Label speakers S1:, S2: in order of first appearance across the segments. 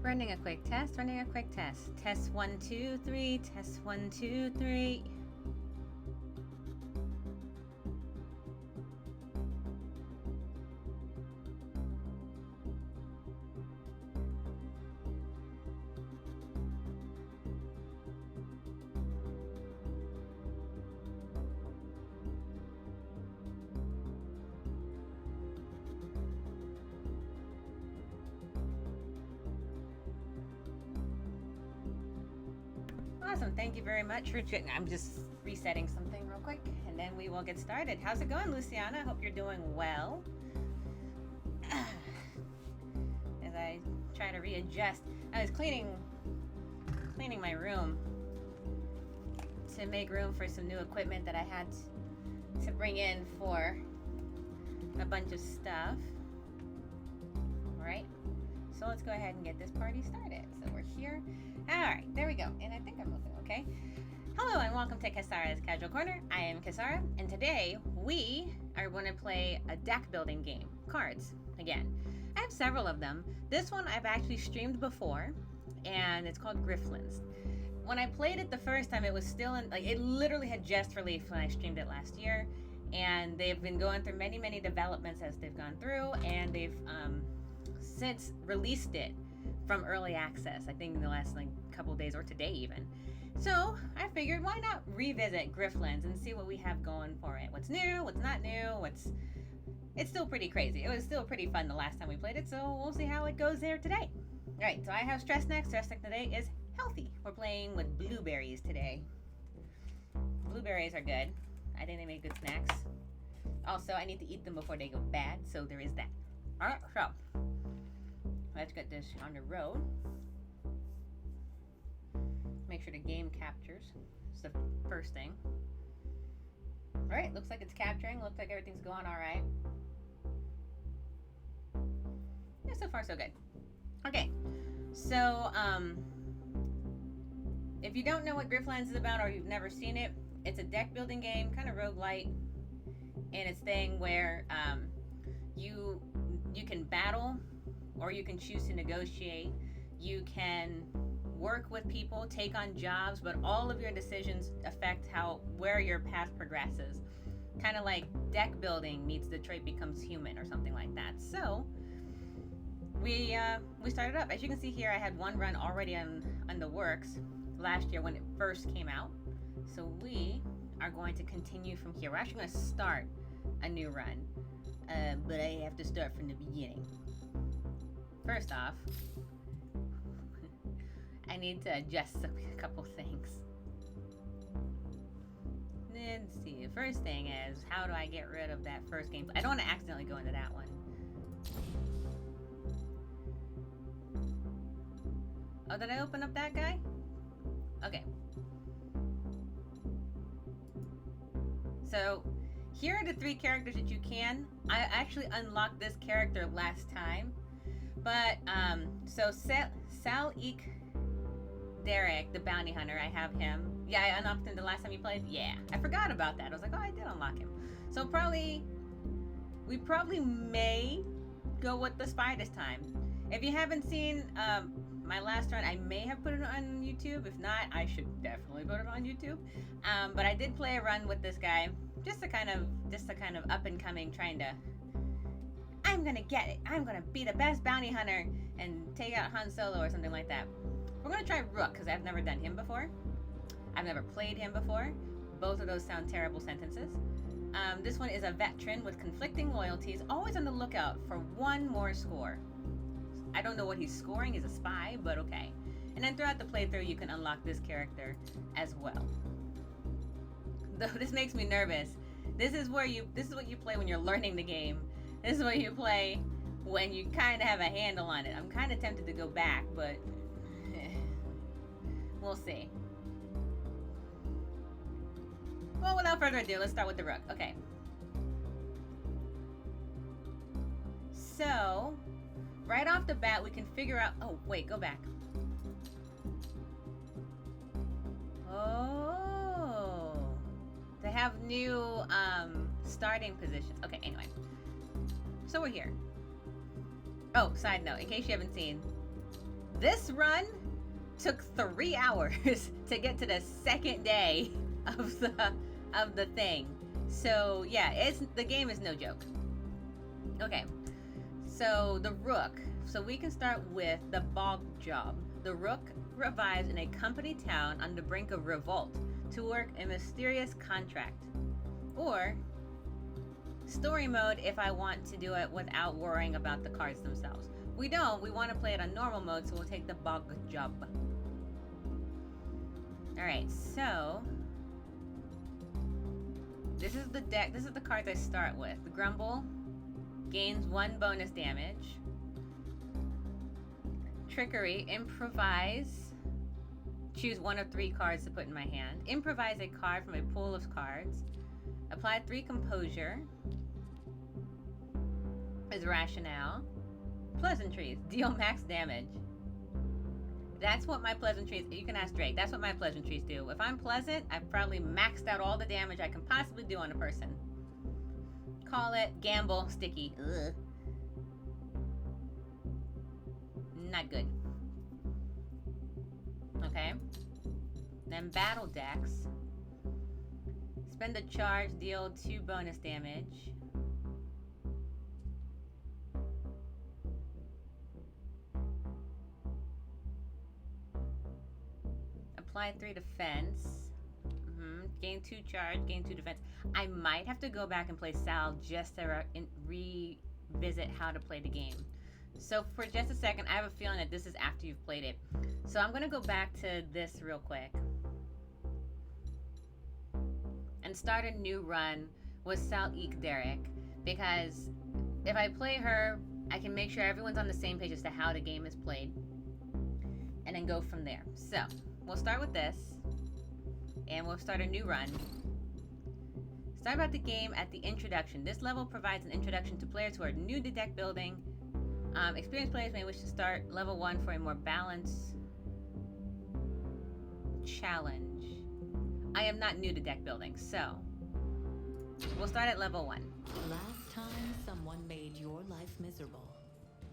S1: Running a quick test, running a quick test. Test 1, 2, 3, test 1, 2, 3. Awesome, thank you very much, Richard. I'm just resetting something real quick, and then we will get started. How's it going, Luciana? Hope you're doing well. As I try to readjust, I was cleaning my room to make room for some new equipment that I had to bring in for a bunch of stuff. All right, so let's go ahead and get this party started. So we're here. All right, there we go. And I think I'm moving, okay? Hello and welcome to Kasara's Casual Corner. I am Kasara, and today we are going to play a deck building game, cards, again. I have several of them. This one I've actually streamed before, and it's called Griftlands. When I played it the first time, it was still in, like, it literally had just released when I streamed it last year, and they've been going through many, many developments as they've gone through, and they've since released it from early access, I think in the last couple days or today even. So I figured, why not revisit Griftlands and see what we have going for it. What's new, what's not new, it's still pretty crazy. It was still pretty fun the last time we played it, so we'll see how it goes there today. Alright, so I have stress snack. Stress snack today is healthy. We're playing with blueberries today. Blueberries are good. I think they make good snacks. Also, I need to eat them before they go bad, so there is that. Alright, so let's get this on the road. Make sure the game captures. It's the first thing. Alright, looks like it's capturing. Looks like everything's going alright. Yeah, so far so good. Okay, so if you don't know what Griftlands is about or you've never seen it, it's a deck building game, kind of roguelite, and it's thing where you can battle, or you can choose to negotiate. You can work with people, take on jobs, but all of your decisions affect where your path progresses. Kind of like deck building meets Detroit Becomes Human or something like that. So we started up. As you can see here, I had one run already on the works last year when it first came out. So we are going to continue from here. We're actually going to start a new run, but I have to start from the beginning. First off, I need to adjust a couple things. Let's see. The first thing is, how do I get rid of that first game? I don't want to accidentally go into that one. Oh, did I open up that guy? Okay. So, here are the 3 characters that you can. I actually unlocked this character last time. But, so Sal-Eek Derek, the bounty hunter, I have him. Yeah, I unlocked him the last time you played. Yeah, I forgot about that. I was like, oh, I did unlock him. So we probably may go with the spy this time. If you haven't seen my last run, I may have put it on YouTube. If not, I should definitely put it on YouTube. But I did play a run with this guy, just a kind of up and coming, I'm gonna get it. I'm gonna be the best bounty hunter and take out Han Solo or something like that. We're gonna try Rook, because I've never done him before. I've never played him before. Both of those sound terrible sentences. This one is a veteran with conflicting loyalties, always on the lookout for one more score. I don't know what he's scoring. He's a spy, but okay. And then throughout the playthrough, you can unlock this character as well. Though this makes me nervous. This is what you play when you're learning the game. This is what you play when you kind of have a handle on it. I'm kind of tempted to go back, but we'll see. Well, without further ado, let's start with the Rook. Okay. So, right off the bat, we can figure out... Oh, wait, go back. Oh. They have new starting positions. Okay, anyway. So we're here. Oh, side note, in case you haven't seen, This run took 3 hours to get to the second day of the thing. So yeah, the game is no joke. Okay, so the Rook. So we can start with the Bog Job. The Rook revives in a company town on the brink of revolt to work a mysterious contract. Or story mode if I want to do it without worrying about the cards themselves. We don't. We want to play it on normal mode, so we'll take the Bog Job. Alright, so this is the deck. This is the cards I start with. The Grumble gains 1 bonus damage. Trickery, improvise. Choose 1 of 3 cards to put in my hand. Improvise a card from a pool of cards. Apply 3 composure. Is rationale. Pleasantries, deal max damage. That's what my pleasantries, you can ask Drake, that's what my pleasantries do. If I'm pleasant, I've probably maxed out all the damage I can possibly do on a person. Call it gamble, sticky. Ugh. Not good. Okay. Then battle decks. Spend a charge, deal 2 bonus damage. Apply 3 defense. Gain 2 charge, gain 2 defense. I might have to go back and play Sal just to revisit how to play the game. So for just a second, I have a feeling that this is after you've played it. So I'm going to go back to this real quick. And start a new run with Sal Eek Derek. Because if I play her, I can make sure everyone's on the same page as to how the game is played. And then go from there. So we'll start with this. And we'll start a new run. Start about the game at the introduction. This level provides an introduction to players who are new to deck building. Experienced players may wish to start level 1 for a more balanced challenge. I am not new to deck building, so we'll start at level 1.
S2: Last time someone made your life miserable,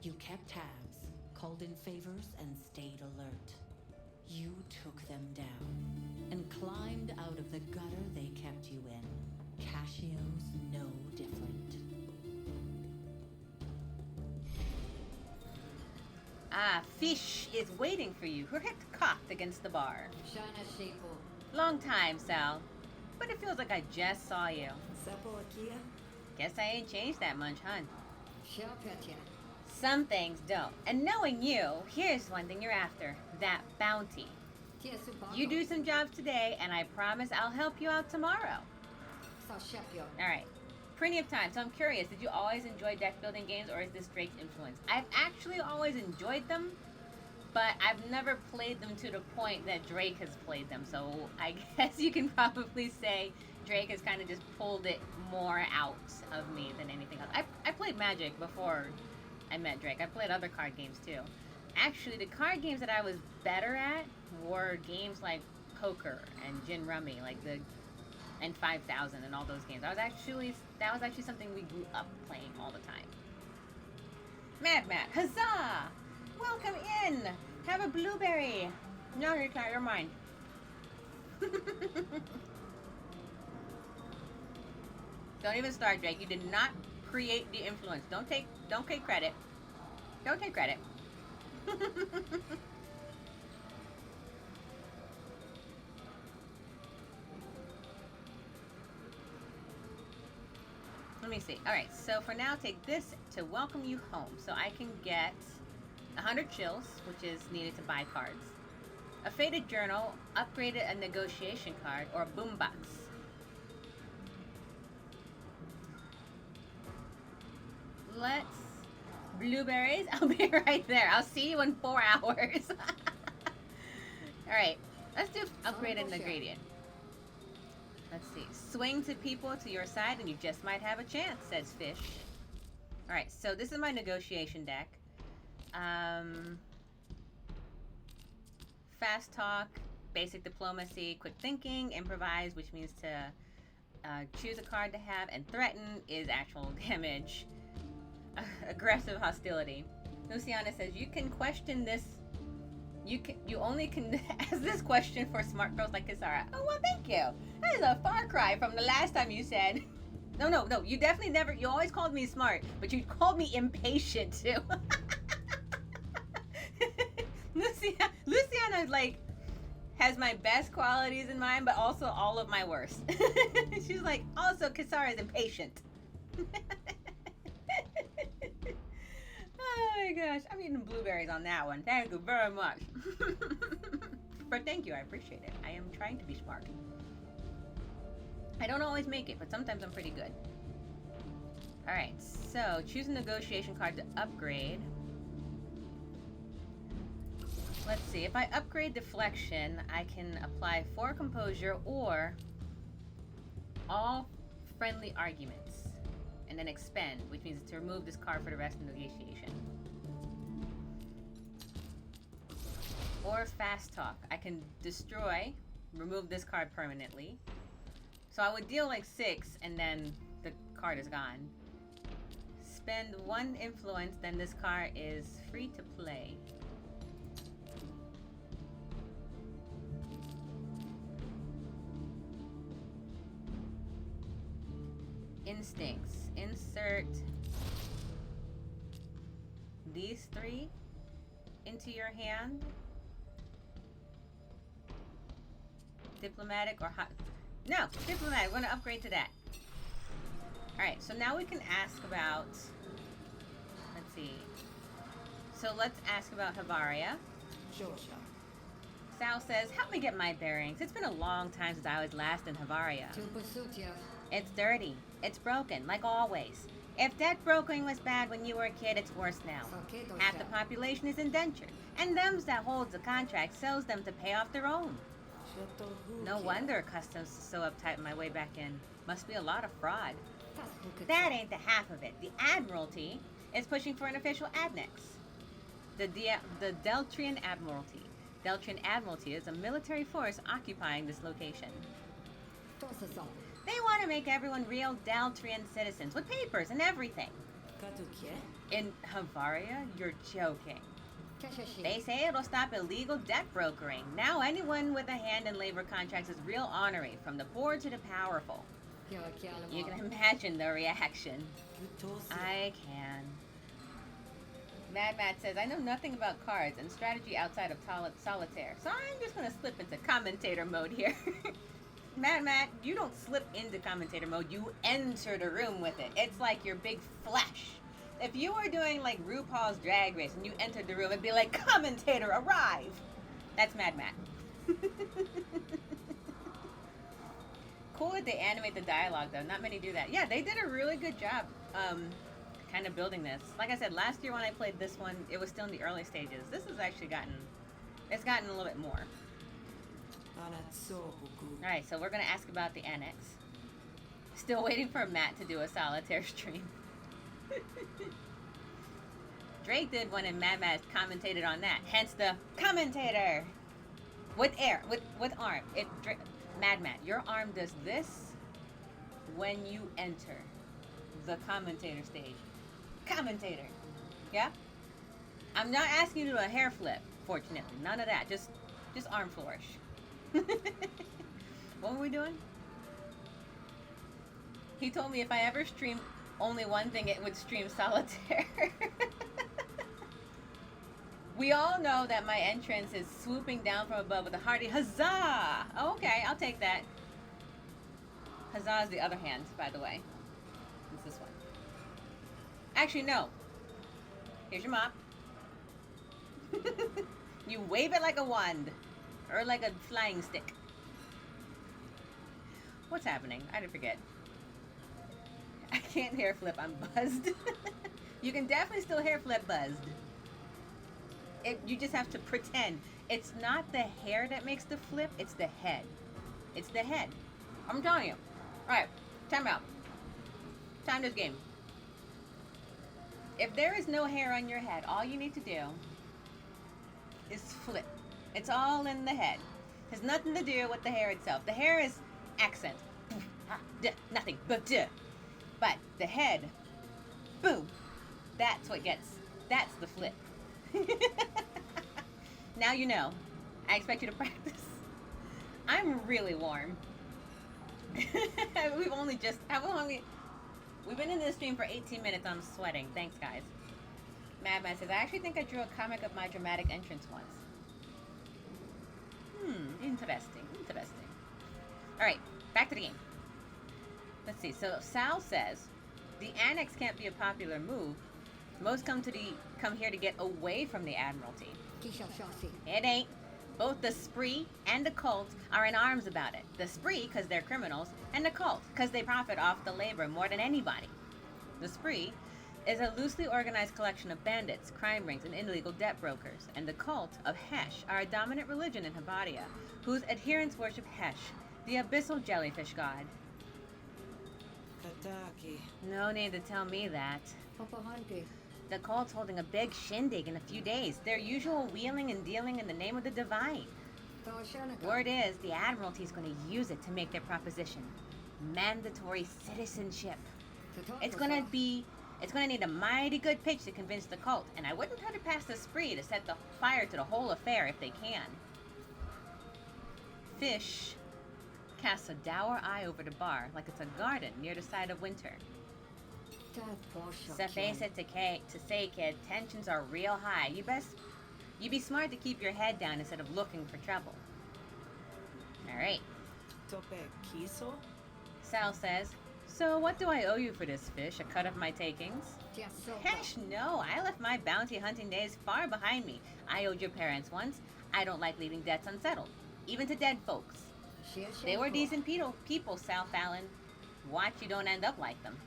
S2: you kept tabs, called in favors, and stayed alert. You took them down and climbed out of the gutter they kept you in. Casio's no different.
S1: Ah, Fish is waiting for you. Her head cocked against the bar. Long time, Sal. But it feels like I just saw you. Guess I ain't changed that much, huh? Some things don't. And knowing you, here's one thing you're after. That bounty. You do some jobs today, and I promise I'll help you out tomorrow. Alright. Plenty of time. So I'm curious, did you always enjoy deck building games, or is this Drake's influence? I've actually always enjoyed them, but I've never played them to the point that Drake has played them. So I guess you can probably say Drake has kind of just pulled it more out of me than anything else. I played Magic before I met Drake. I played other card games too. Actually, the card games that I was better at were games like Poker and Gin Rummy, and 5000 and all those games. That was actually something we grew up playing all the time. Mad Matt, huzzah! Welcome in! Have a blueberry! No, you're mine. Don't even start, Drake. You did not create the influence. Don't take credit. Don't take credit. Let me see. Alright, so for now, take this to welcome you home. So I can get 100 chills, which is needed to buy cards. A faded journal, upgraded a negotiation card, or a boombox. Let's... Blueberries? I'll be right there. I'll see you in 4 hours. Alright, let's do upgraded ingredient. Let's see. Swing to people to your side and you just might have a chance, says Fish. Alright, so this is my negotiation deck. Fast talk, basic diplomacy, quick thinking, improvise, which means to choose a card to have, and threaten is actual damage. Aggressive hostility. Luciana says, you can question this You only can ask this question for smart girls like Kisara. Oh well, thank you. That is a far cry from the last time you said. No. You definitely never. You always called me smart, but you called me impatient too. Luciana like has my best qualities in mind, but also all of my worst. She's like, also Kisara is impatient. Oh my gosh, I'm eating blueberries on that one. Thank you very much. But thank you, I appreciate it. I am trying to be smart. I don't always make it, but sometimes I'm pretty good. Alright, so choose a negotiation card to upgrade. Let's see, if I upgrade deflection, I can apply 4 composure or all friendly arguments. And then expend, which means to remove this card for the rest of the negotiation. Or fast talk. I can destroy, remove this card permanently. So I would deal like 6 and then the card is gone. Spend 1 influence, then this card is free to play. Instincts. Insert these 3 into your hand. Diplomatic or hot? No, diplomatic. We're gonna upgrade to that. Alright, so now we can ask about. Let's see. So let's ask about Havaria. Sal says, help me get my bearings. It's been a long time since I was last in Havaria. It's dirty. It's broken, like always. If debt brokering was bad when you were a kid, it's worse now. Half the population is indentured, and them that holds the contract sells them to pay off their own. No wonder customs is so uptight on my way back in. Must be a lot of fraud. That ain't the half of it. The Admiralty is pushing for an official annex. The Deltrian Admiralty. Deltrian Admiralty is a military force occupying this location. They want to make everyone real Deltrian citizens with papers and everything. In Havaria? You're joking. They say it'll stop illegal debt brokering. Now anyone with a hand in labor contracts is real honorary, from the poor to the powerful. You can imagine the reaction. I can. Mad Matt says, I know nothing about cards and strategy outside of solitaire, so I'm just going to slip into commentator mode here. Mad Matt, you don't slip into commentator mode, you enter the room with it. It's like your big flash. If you were doing like RuPaul's Drag Race and you entered the room, it'd be like, commentator, arrive! That's Mad Matt. Cool that they animate the dialogue though, not many do that. Yeah, they did a really good job kind of building this. Like I said, last year when I played this one, it was still in the early stages. This has actually gotten a little bit more. Alright, so we're going to ask about the annex. Still waiting for Matt to do a solitaire stream. Drake did one and Mad Matt commentated on that. Hence the commentator. With arm. Mad Matt, your arm does this when you enter the commentator stage. Commentator. Yeah? I'm not asking you to do a hair flip, fortunately. None of that. Just arm flourish. What were we doing? He told me if I ever stream only one thing, it would stream solitaire. We all know that my entrance is swooping down from above with a hearty huzzah! Oh, okay, I'll take that. Huzzah is the other hand, by the way. It's this one. Actually, no. Here's your mop. You wave it like a wand. Or like a flying stick. What's happening? I didn't forget. I can't hair flip, I'm buzzed. You can definitely still hair flip buzzed. You just have to pretend. It's not the hair that makes the flip, it's the head. It's the head. I'm telling you. Alright, time out. Time this game. If there is no hair on your head, all you need to do is flip. It's all in the head. It has nothing to do with the hair itself. The hair is accent. Nothing but duh. But the head, boom. That's the flip. Now you know. I expect you to practice. I'm really warm. We've only just how long we've been in this stream for 18 minutes. I'm sweating. Thanks, guys. Madman says I actually think I drew a comic of my dramatic entrance once. Interesting. Interesting. All right, back to the game. Let's see. So Sal says the annex can't be a popular move. Most come here to get away from the Admiralty. It ain't. Both the spree and the cult are in arms about it. The spree, because they're criminals, and the cult, because they profit off the labor more than anybody. The spree is a loosely organized collection of bandits, crime rings, and illegal debt brokers, and the cult of Hesh are a dominant religion in Habadia, whose adherents worship Hesh, the abyssal jellyfish god.
S3: Kataki.
S1: No need to tell me that. The cult's holding a big shindig in a few days. Their usual wheeling and dealing in the name of the divine. Word is, the Admiralty's going to use it to make their proposition. Mandatory citizenship. It's going to need a mighty good pitch to convince the cult, and I wouldn't try to pass the spree to set the fire to the whole affair if they can. Fish casts a dour eye over the bar like it's a garden near the side of winter. Suffice it to say, kid, tensions are real high. You be smart to keep your head down instead of looking for trouble. Alright.
S3: Tope kiso?
S1: Sal says, so what do I owe you for this, Fish? A cut of my takings? Hesh, no. I left my bounty hunting days far behind me. I owed your parents once. I don't like leaving debts unsettled, even to dead folks. They were decent people, Sal Fallon. Watch you don't end up like them.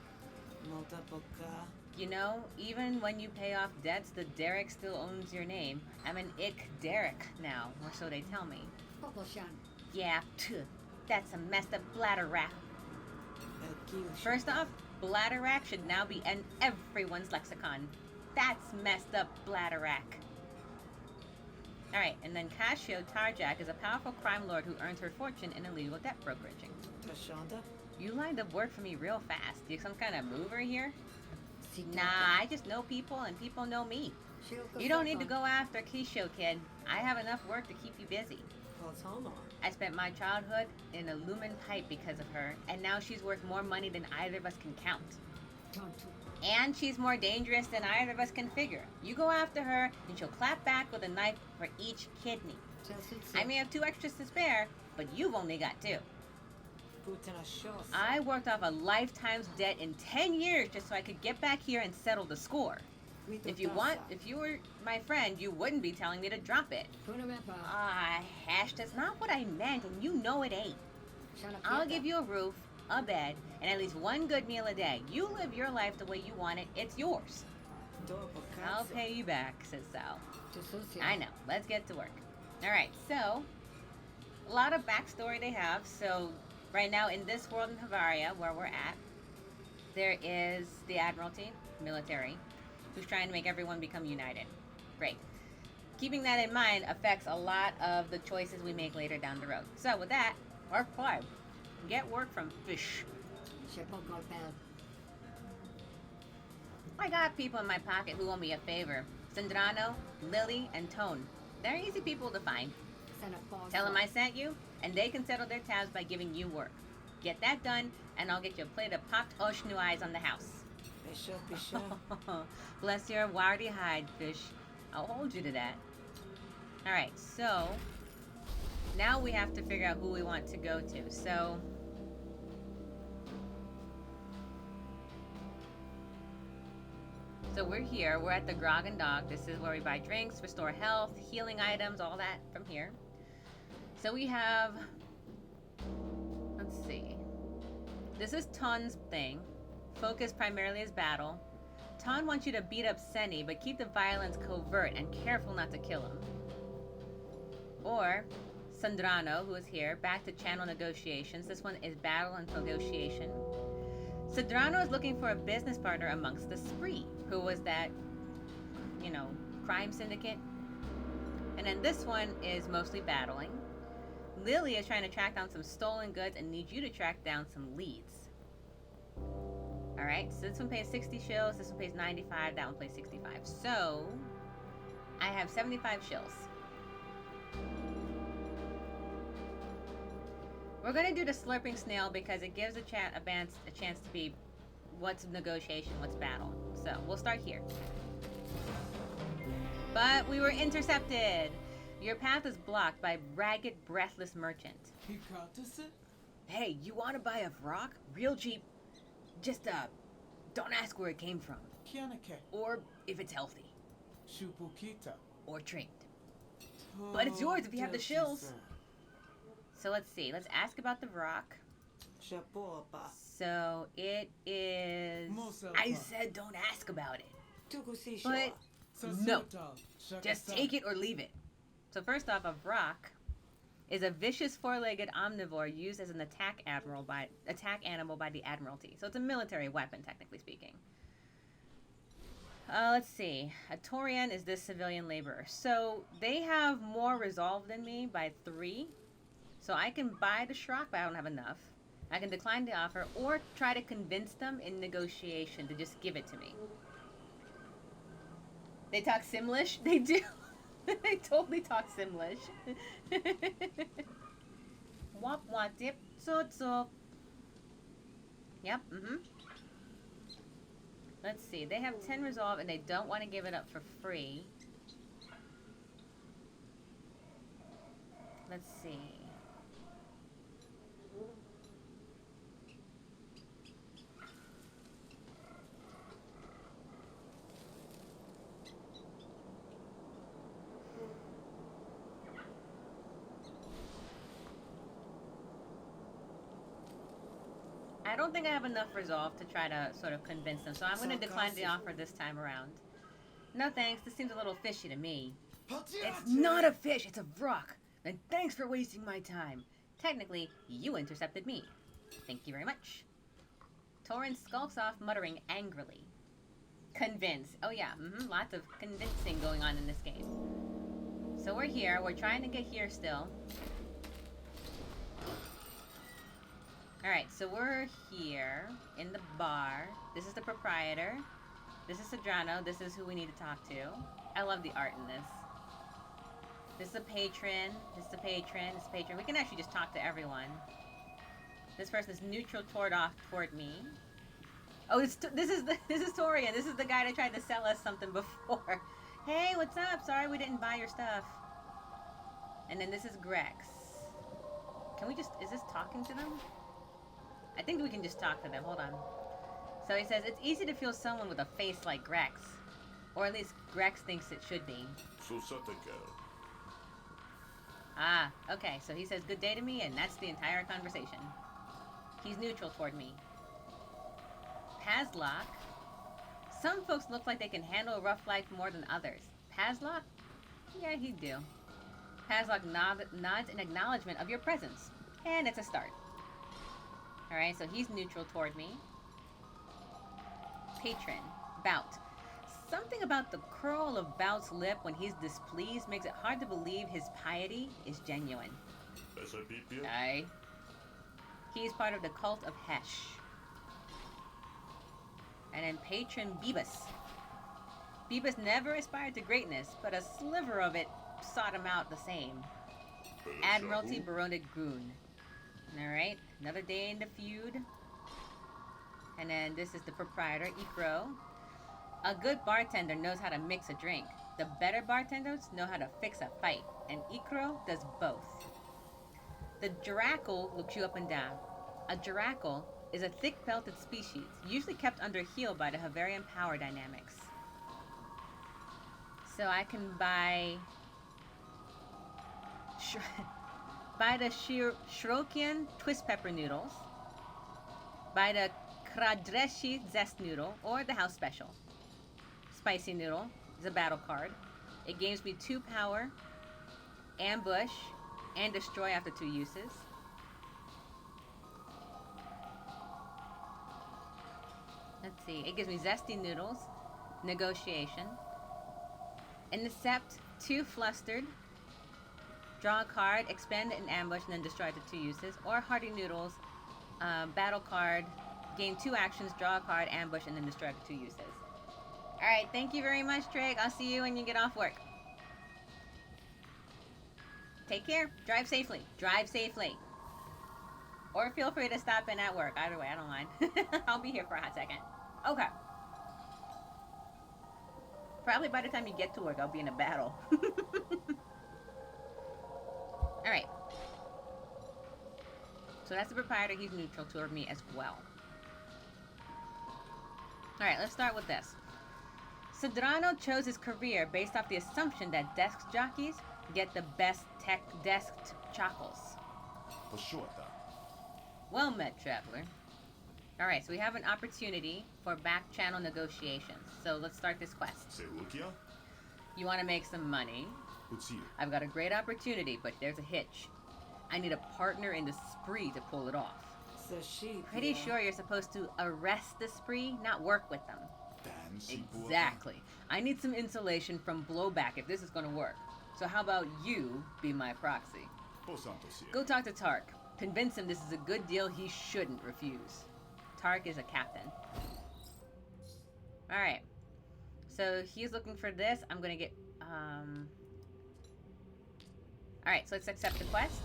S1: You know, even when you pay off debts, the Derek still owns your name. I'm an Ick Derek now, or so they tell me. Yeah, that's a messed up bladder rack. First off, bladder rack should now be in everyone's lexicon. That's messed up bladder rack. Alright, and then Casio Tarjak is a powerful crime lord who earns her fortune in illegal debt brokeraging.
S3: Tashonda?
S1: You lined up work for me real fast. You some kind of mover here? Nah, I just know people and people know me. You don't need to go after Kisho, kid. I have enough work to keep you busy. I spent my childhood in a lumen pipe because of her, and now she's worth more money than either of us can count. And she's more dangerous than either of us can figure. You go after her, and she'll clap back with a knife for each kidney. I may have 2 extras to spare, but you've only got 2. I worked off a lifetime's debt in 10 years just so I could get back here and settle the score. If you were my friend, you wouldn't be telling me to drop it. Hash, that's not what I meant, and you know it ain't. I'll give you a roof, a bed, and at least 1 good meal a day. You live your life the way you want it, it's yours. I'll pay you back, says Sal. I know, let's get to work. Alright, so, a lot of backstory they have. So, right now in this world in Havaria, where we're at, there is the Admiralty, military, who's trying to make everyone become united. Great. Keeping that in mind affects a lot of the choices we make later down the road. So with that, Mark 5. Get work from Fish. I got people in my pocket who owe me a favor. Sandrano, Lily, and Tone. They're easy people to find. Tell them I sent you, and they can settle their tabs by giving you work. Get that done, and I'll get you a plate of popped Oshnu eyes on the house. Bless your warty hide, Fish. I'll hold you to that. Alright, so now we have to figure out who we want to go to. So we're here. We're at the Grog and Dog. This is where we buy drinks, restore health, healing items, all that from here. So we have, let's see. This is Ton's thing. Focus primarily is battle. Ton wants you to beat up Senni, but keep the violence covert and careful not to kill him. Or Sandrano, who is here, back to channel negotiations. This one is battle and negotiation. Sandrano is looking for a business partner amongst the Spree, who was that, crime syndicate. And then this one is mostly battling. Lily is trying to track down some stolen goods and needs you to track down some leads. Alright, so this one pays 60 shills, this one pays 95, that one pays 65. So, I have 75 shills. We're gonna do the slurping snail because it gives a chance to be what's negotiation, what's battle. So we'll start here. But we were intercepted. Your path is blocked by ragged, breathless merchant. Hey, you want to buy a rock? Real cheap. Just don't ask where it came from. Or if it's healthy. Or trained. But it's yours if you have the shills. So let's see. Let's ask about the rock. So it is... I said don't ask about it. But no. Just take it or leave it. So first off, a rock is a vicious four-legged omnivore used as an attack animal by the Admiralty. So it's a military weapon, technically speaking. Let's see. A Taurian is this civilian laborer. So they have more resolve than me by 3. So I can buy the Shrock, but I don't have enough. I can decline the offer or try to convince them in negotiation to just give it to me. They talk Simlish? They do. They totally talk Simlish. Wop wop dip so. Yep, Let's see. They have 10 resolve and they don't want to give it up for free. Let's see. I don't think I have enough resolve to try to sort of convince them, so I'm going to decline the offer this time around. No thanks, this seems a little fishy to me. It's not a fish, it's a rock. And thanks for wasting my time. Technically, you intercepted me. Thank you very much. Torrent skulks off, muttering angrily. Convince. Oh yeah, lots of convincing going on in this game. So we're here, we're trying to get here still. Alright, so we're here in the bar. This is the proprietor. This is Sodrano. This is who we need to talk to. I love the art in this. This is a patron. This is a patron. This is a patron. We can actually just talk to everyone. This person is neutral toward me. Oh, this is Torian. This is the guy that tried to sell us something before. Hey, what's up? Sorry we didn't buy your stuff. And then this is Grex. Can we just... Is this talking to them? I think we can just talk to them. Hold on. So he says, it's easy to feel someone with a face like Grex. Or at least Grex thinks it should be. Ah, okay. So he says good day to me, and that's the entire conversation. He's neutral toward me. Pazlock. Some folks look like they can handle rough life more than others. Pazlock? Yeah, he'd do. Pazlock nods in acknowledgement of your presence. And it's a start. Alright, so he's neutral toward me. Patron. Bout. Something about the curl of Bout's lip when he's displeased makes it hard to believe his piety is genuine. Aye. He's part of the cult of Hesh. And then Patron Beebus. Beebus never aspired to greatness, but a sliver of it sought him out the same. Admiralty Baronet Goon. Alright, another day in the feud. And then this is the proprietor, Ikro. A good bartender knows how to mix a drink. The better bartenders know how to fix a fight. And Ikro does both. The Jirackle looks you up and down. A Jirackle is a thick-belted species, usually kept under heel by the Havarian power dynamics. So I can buy... Buy the Shrokian twist pepper noodles, buy the Kradreshi zest noodle, or the house special. Spicy noodle is a battle card. It gains me 2 power, ambush, and destroy after 2 uses. Let's see, it gives me zesty noodles, negotiation, intercept, 2 flustered, draw a card, expend an ambush, and then destroy it to 2 uses. Or Hearty Noodles, battle card, gain 2 actions, draw a card, ambush, and then destroy it to 2 uses. Alright, thank you very much, Drake. I'll see you when you get off work. Take care. Drive safely. Drive safely. Or feel free to stop in at work. Either way, I don't mind. I'll be here for a hot second. Okay. Probably by the time you get to work, I'll be in a battle. Alright. So that's the proprietor. He's neutral toward me as well. Alright, let's start with this. Cedrano chose his career based off the assumption that desk jockeys get the best desk chockles. Well met, traveler. Alright, so we have an opportunity for back channel negotiations. So let's start this quest. You want to make some money? I've got a great opportunity, but there's a hitch. I need a partner in the spree to pull it off. Pretty sure you're supposed to arrest the spree, not work with them. Exactly. I need some insulation from blowback if this is going to work. So how about you be my proxy? Go talk to Tark. Convince him this is a good deal he shouldn't refuse. Tark is a captain. Alright. So he's looking for this. I'm going to get... Alright, so let's accept the quest.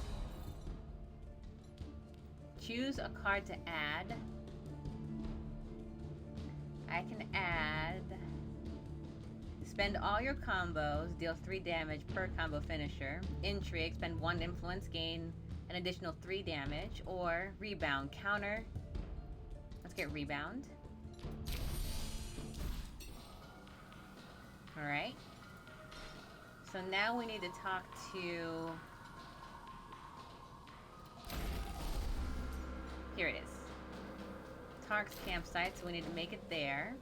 S1: Choose a card to add. I can add... Spend all your combos, deal 3 damage per combo finisher. Intrigue, spend 1 influence, gain an additional 3 damage. Or rebound, counter. Let's get rebound. Alright. So now we need to talk to... Here it is. Tark's campsite, so we need to make it there.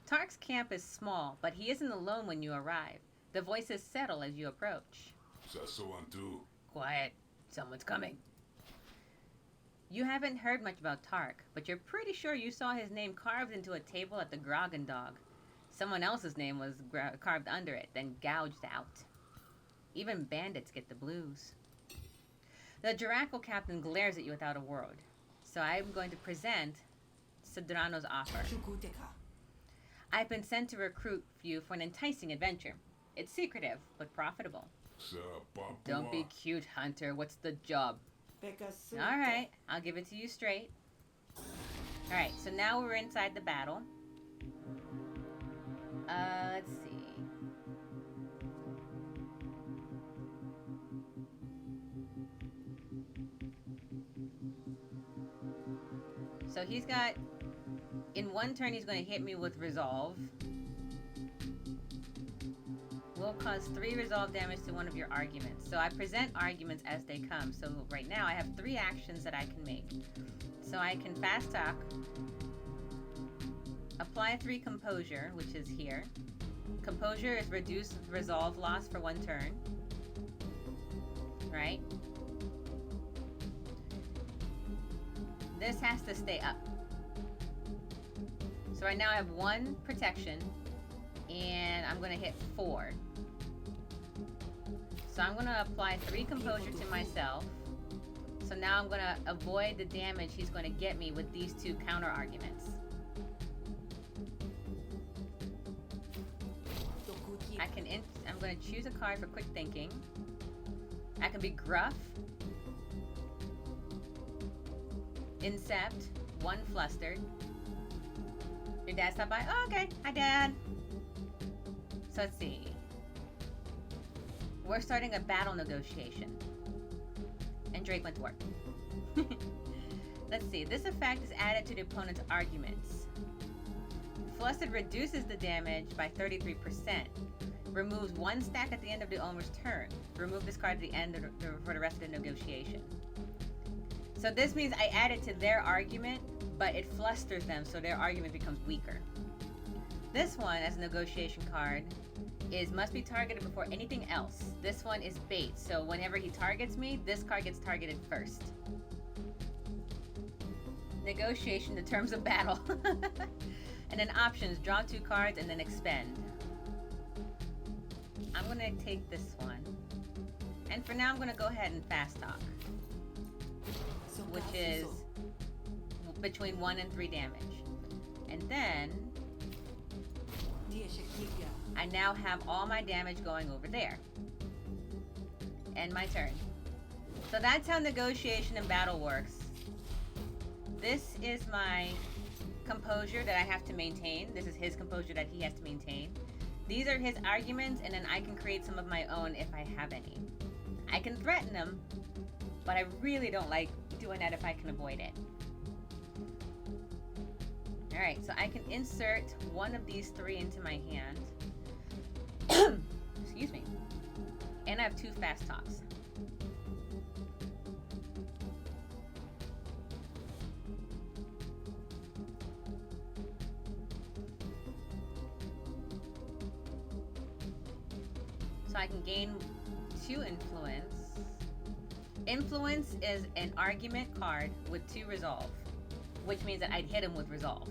S1: Tark's camp is small, but he isn't alone when you arrive. The voices settle as you approach. Quiet. Someone's coming. You haven't heard much about Tark, but you're pretty sure you saw his name carved into a table at the Grog and Dog. Someone else's name was carved under it, then gouged out. Even bandits get the blues. The Jirackle captain glares at you without a word. So I'm going to present Cedrano's offer. I've been sent to recruit you for an enticing adventure. It's secretive, but profitable. Don't be cute, Hunter. What's the job? Alright, I'll give it to you straight. Alright, so now we're inside the battle. Let's see. So he's got... In one turn, he's going to hit me with Resolve. Will cause 3 resolve damage to one of your arguments. So I present arguments as they come. So right now, I have 3 actions that I can make. So I can fast talk. Apply 3 composure, which is here. Composure is reduce resolve loss for 1 turn. Right? This has to stay up. So right now I have 1 protection, and I'm going to hit 4. So I'm going to apply 3 composure to myself. So now I'm going to avoid the damage he's going to get me with these 2 counter arguments. I'm going to choose a card for quick thinking. I can be gruff, incept, 1 flustered. Your dad stopped by? Oh, okay. Hi, Dad. So let's see. We're starting a battle negotiation. And Drake went to work. Let's see. This effect is added to the opponent's arguments. Flustered reduces the damage by 33%. Removes 1 stack at the end of the owner's turn. Remove this card at the end for the rest of the negotiation. So this means I add it to their argument, but it flusters them, so their argument becomes weaker. This one, as a negotiation card, must be targeted before anything else. This one is bait, so whenever he targets me, this card gets targeted first. Negotiation, the terms of battle. And then options, draw 2 cards and then expend. I'm gonna take this one. And for now, I'm gonna go ahead and fast talk. Which is between 1 and 3 damage. And then I now have all my damage going over there. End my turn. So that's how negotiation and battle works. This is my composure that I have to maintain. This is his composure that he has to maintain. These are his arguments, and then I can create some of my own if I have any. I can threaten him, but I really don't like doing that if I can avoid it. Alright, so I can insert one of these three into my hand. Excuse me. And I have 2 fast talks. So I can gain 2 influence. Influence is an argument card with 2 resolve, which means that I'd hit him with resolve.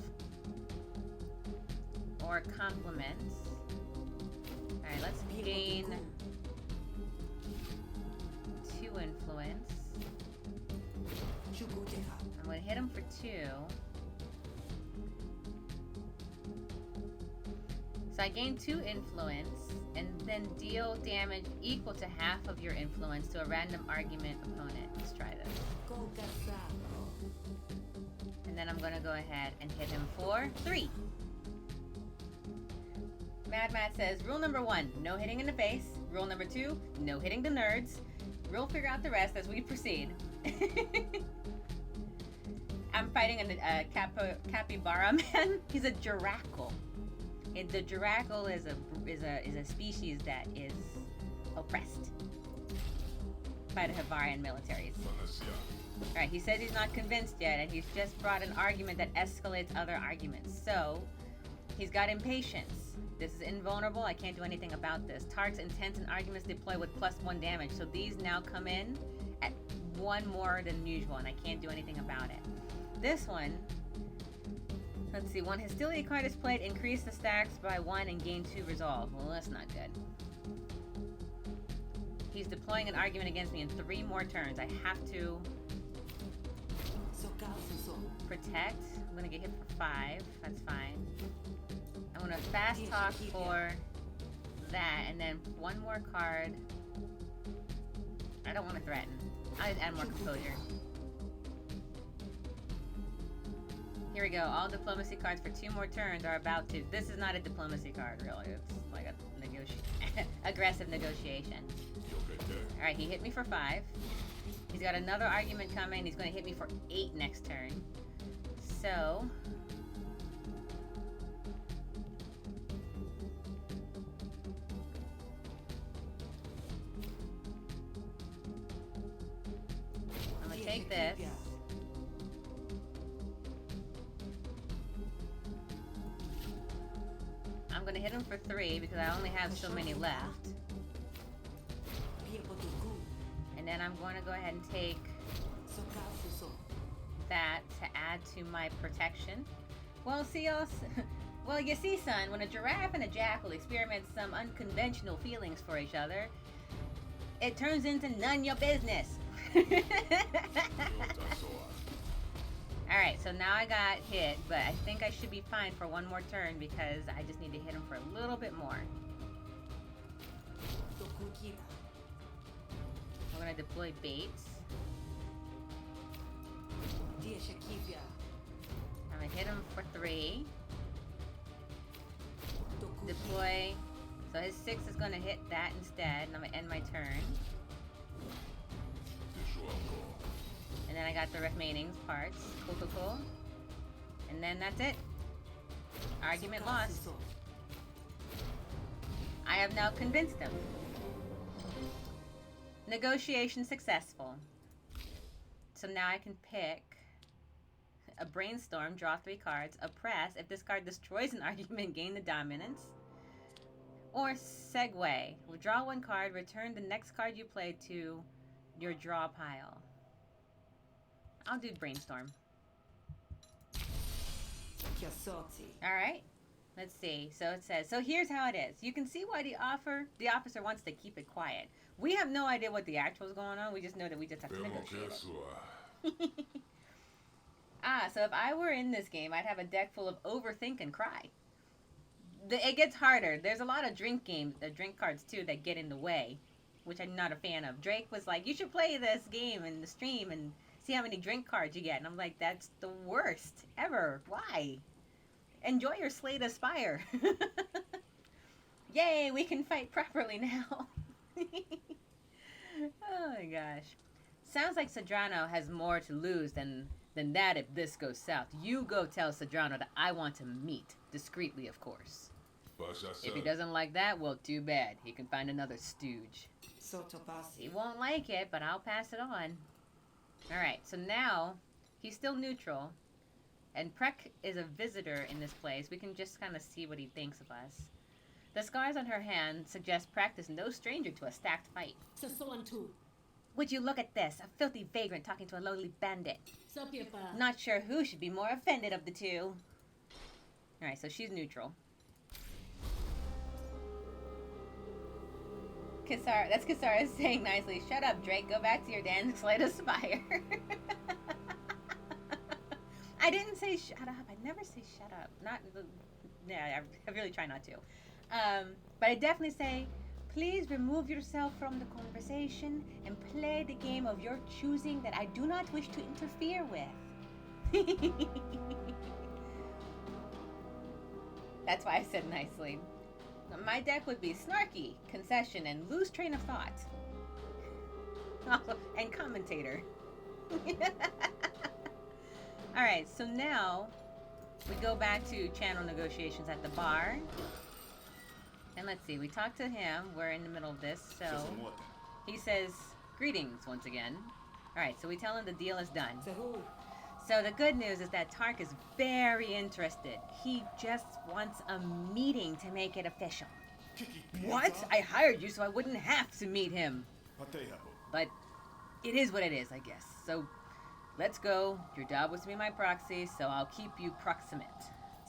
S1: Or compliments. Alright, let's gain 2 influence. I'm gonna hit him for 2. So I gain 2 influence, and then deal damage equal to half of your influence to a random argument opponent. Let's try this. And then I'm gonna go ahead and hit him for 3. Mad Matt says, rule number 1, no hitting in the face. Rule number 2, no hitting the nerds. We'll figure out the rest as we proceed. I'm fighting a capybara man. He's a Jirackle. The Jirackle is a species that is oppressed by the Havarian militaries. Alright, he says he's not convinced yet, and he's just brought an argument that escalates other arguments. So, he's got impatience. This is invulnerable, I can't do anything about this. Target's intents and arguments deploy with +1 damage, so these now come in at 1 more than usual, and I can't do anything about it. This one, let's see, when hostility card is played, increase the stacks by 1 and gain 2 resolve. Well, that's not good. He's deploying an argument against me in 3 more turns. I have to protect. I'm gonna get hit for 5. That's fine. I'm gonna fast talk for that, and then 1 more card. I don't want to threaten. I'll add more composure. Here we go. All diplomacy cards for 2 more turns are about to. This is not a diplomacy card, really. It's like a aggressive negotiation. Alright, he hit me for 5. He's got another argument coming. He's going to hit me for 8 next turn. So, I'm going to take this. I'm going to hit him for 3 because I only have so many left. And then I'm going to go ahead and take that to add to my protection. Well, see, well, you see, son, when a giraffe and a jackal experiment some unconventional feelings for each other, it turns into none your business. Alright, so now I got hit, but I think I should be fine for 1 more turn because I just need to hit him for a little bit more. I'm going to deploy baits. I'm going to hit him for 3. Deploy. So his 6 is going to hit that instead, and I'm going to end my turn. And then I got the remaining parts. Cool. And then that's it. Argument lost. I have now convinced him. Negotiation successful. So now I can pick a brainstorm, draw 3 cards, oppress. If this card destroys an argument, gain the dominance. Or segue. Withdraw 1 card, return the next card you played to your draw pile. I'll do brainstorm. Alright. Let's see. So it says, so here's how it is. You can see why the officer wants to keep it quiet. We have no idea what the actual is going on. We just know that we just have to negotiate it. So if I were in this game, I'd have a deck full of overthink and cry. It gets harder. There's a lot of drink cards too that get in the way. which I'm not a fan of. Drake was like, you should play this game in the stream and see how many drink cards you get. And I'm like, that's the worst ever. Why? Enjoy your Slay the Spire. Yay, we can fight properly now. Oh my gosh. Sounds like Sodrano has more to lose than that if this goes south. You go tell Sodrano that I want to meet. Discreetly, of course. If he doesn't like that, well, too bad. He can find another stooge. He won't like it, but I'll pass it on. Alright, so now he's still neutral. And Prek is a visitor in this place. We can just kind of see what he thinks of us. The scars on her hand suggest Prek is no stranger to a stacked fight. Would you look at this? A filthy vagrant talking to a lowly bandit. Not sure who should be more offended of the two. Alright, so she's neutral. That's Kisara saying nicely, shut up, Drake. Go back to your dance, Slay the Spire. I didn't say shut up. I never say shut up. I really try not to. But I definitely say, please remove yourself from the conversation and play the game of your choosing that I do not wish to interfere with. That's why I said nicely. My deck would be snarky, concession, and loose train of thought. And commentator. Alright, so now we go back to channel negotiations at the bar. And let's see, we talked to him. We're in the middle of this, so he says, greetings once again. Alright, so we tell him the deal is done. So the good news is that Tark is very interested. He just wants a meeting to make it official. What? I hired you so I wouldn't have to meet him. But it is what it is, I guess. So let's go. Your job was to be my proxy, so I'll keep you proximate.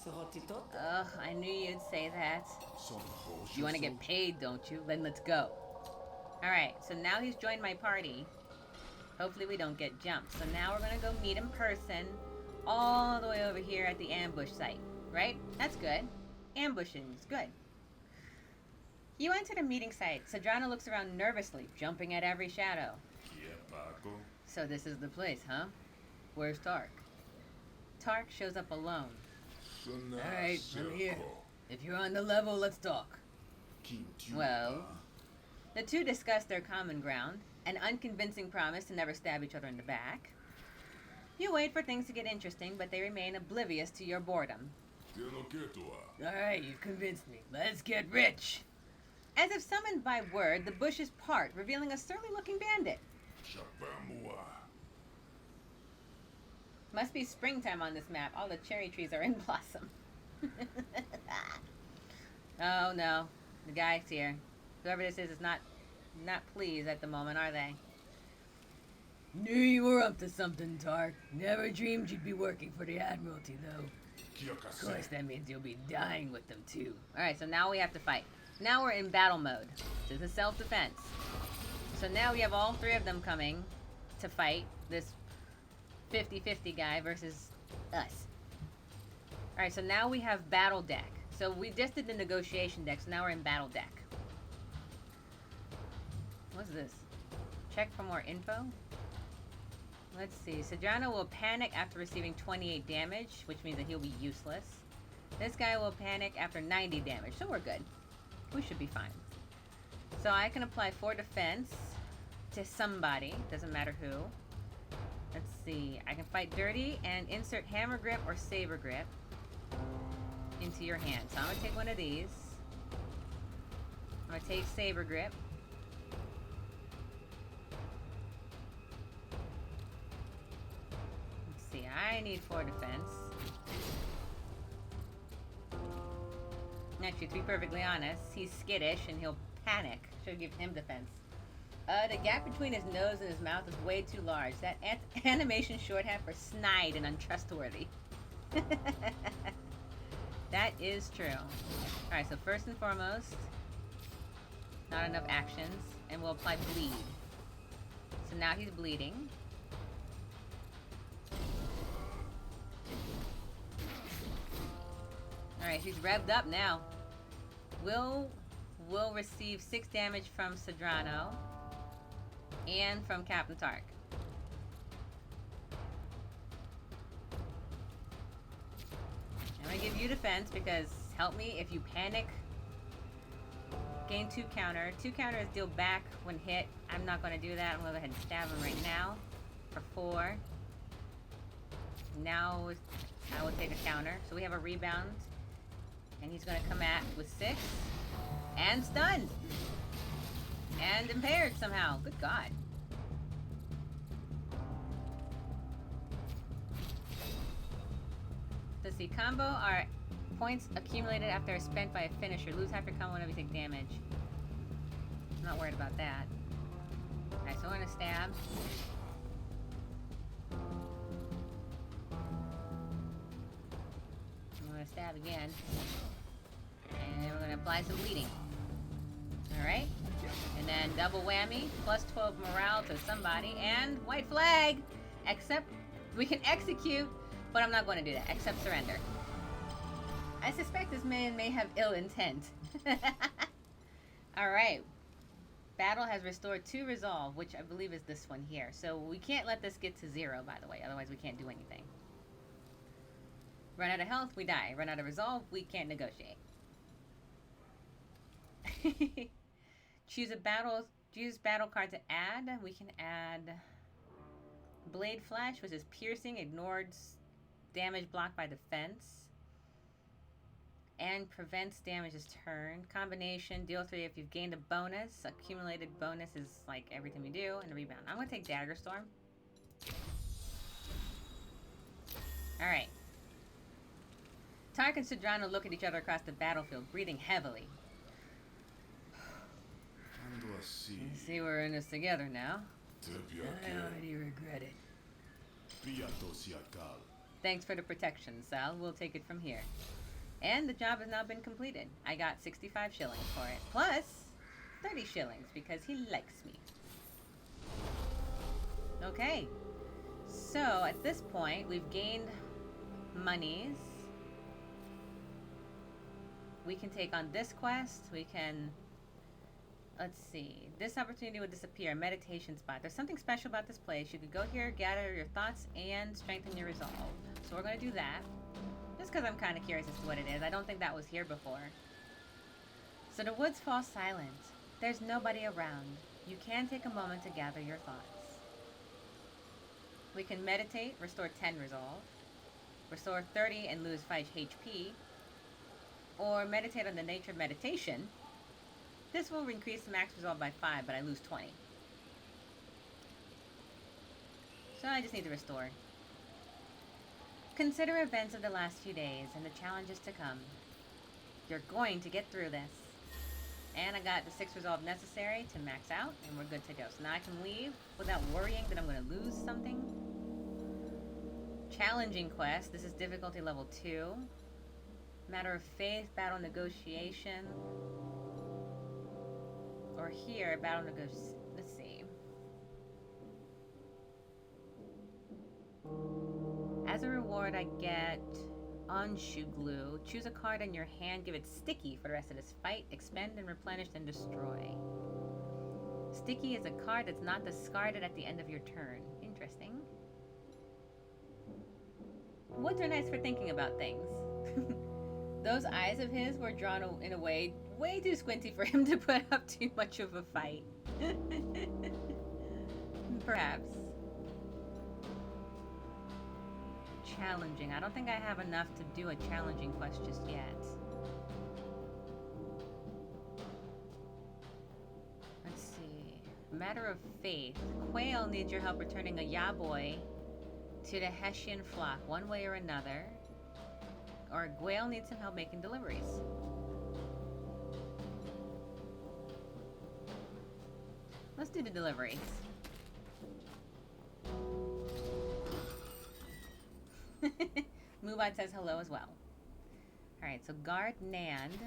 S1: Ugh, I knew you'd say that. You want to get paid, don't you? Then let's go. Alright, so now he's joined my party. Hopefully we don't get jumped. So now we're going to go meet in person all the way over here at the ambush site. Right? That's good. Ambushing is good. You enter the meeting site. Sodrano looks around nervously, jumping at every shadow. So this is the place, huh? Where's Tark? Tark shows up alone. Alright, I'm here. If you're on the level, let's talk. Well, the two discuss their common ground, an unconvincing promise to never stab each other in the back. You wait for things to get interesting, but they remain oblivious to your boredom. Alright, you've convinced me. Let's get rich. As if summoned by word, the bushes part, revealing a surly-looking bandit. Must be springtime on this map. All the cherry trees are in blossom. Oh no, the guy's here. Whoever this is not pleased at the moment, are they? Knew you were up to something, Tark. Never dreamed you'd be working for the Admiralty, though. Of course, that means you'll be dying with them, too. Alright, so now we have to fight. Now we're in battle mode. This is self-defense. So now we have all three of them coming to fight this 50-50 guy versus us. Alright, so now we have battle deck. So we just did the negotiation deck, so now we're in battle deck. What's this? Check for more info? Let's see. Sodrano will panic after receiving 28 damage, which means that he'll be useless. This guy will panic after 90 damage, so we're good. We should be fine. So I can apply 4 defense to somebody. Doesn't matter who. Let's see. I can fight dirty and insert hammer grip or saber grip into your hand. So I'm going to take one of these. I'm going to take saber grip. Let's see. I need 4 defense. Actually, to be perfectly honest, he's skittish and he'll panic. Should give him defense. The gap between his nose and his mouth is way too large. That animation shorthand for snide and untrustworthy. That is true. Alright, so first and foremost, not enough actions, and we'll apply bleed. So now he's bleeding. Alright, he's revved up now. Will will receive 6 damage from Sodrano and from Captain Tark. I'm gonna give you defense because help me if you panic. Gain 2 counter. 2 counter is deal back when hit. I'm not gonna do that. I'm gonna go ahead and stab him right now for 4. Now I will take a counter. So we have a rebound. And he's gonna come at with 6. And stunned. And impaired somehow. Good God. Let's see. Combo are points accumulated after spent by a finisher. Lose half your combo whenever you take damage. I'm not worried about that. Alright, so we're gonna stab. I'm gonna stab again. And then we're gonna apply some bleeding. Alright. And then double whammy. Plus 12 morale to somebody. And white flag! Except we can execute, but I'm not going to do that. Except surrender. I suspect this man may have ill intent. Alright. Battle has restored 2 resolve, which I believe is this one here. So we can't let this get to 0, by the way. Otherwise we can't do anything. Run out of health, we die. Run out of resolve, we can't negotiate. Choose battle card to add. We can add Blade Flash, which is piercing, ignores damage blocked by defense, and prevents damage this turn. Combination, deal 3 if you've gained a bonus. Accumulated bonus is like everything we do, and a rebound. I'm gonna take Dagger Storm. Alright. Tark and Sodrano look at each other across the battlefield, breathing heavily. See, we're in this together now. I already regret it. Thanks for the protection, Sal. We'll take it from here. And the job has now been completed. I got 65 shillings for it. Plus 30 shillings because he likes me. Okay. So, at this point, we've gained monies. We can take on this quest. We can... Let's see. This opportunity will disappear. Meditation spot. There's something special about this place. You could go here, gather your thoughts, and strengthen your resolve. So we're going to do that. Just because I'm kind of curious as to what it is. I don't think that was here before. So the woods fall silent. There's nobody around. You can take a moment to gather your thoughts. We can meditate, restore 10 resolve. Restore 30 and lose 5 HP. Or meditate on the nature of meditation. This will increase the max resolve by 5, but I lose 20. So I just need to restore. Consider events of the last few days and the challenges to come. You're going to get through this. And I got the 6 resolve necessary to max out, and we're good to go. So now I can leave without worrying that I'm going to lose something. Challenging quest. This is difficulty level 2. Matter of faith, battle negotiation. Or here, battle negotiation. Let's see. As a reward, I get Onshu Glue. Choose a card in your hand, give it sticky for the rest of this fight. Expend and replenish, then destroy. Sticky is a card that's not discarded at the end of your turn. Interesting. Woods are nice for thinking about things. Those eyes of his were drawn in a way too squinty for him to put up too much of a fight. Perhaps. Challenging. I don't think I have enough to do a challenging quest just yet. Let's see. Matter of faith. Quail needs your help returning a yaboy to the Hessian flock, one way or another. Or Gwail needs some help making deliveries. Let's do the deliveries. Mubot says hello as well. Alright, so guard Nand.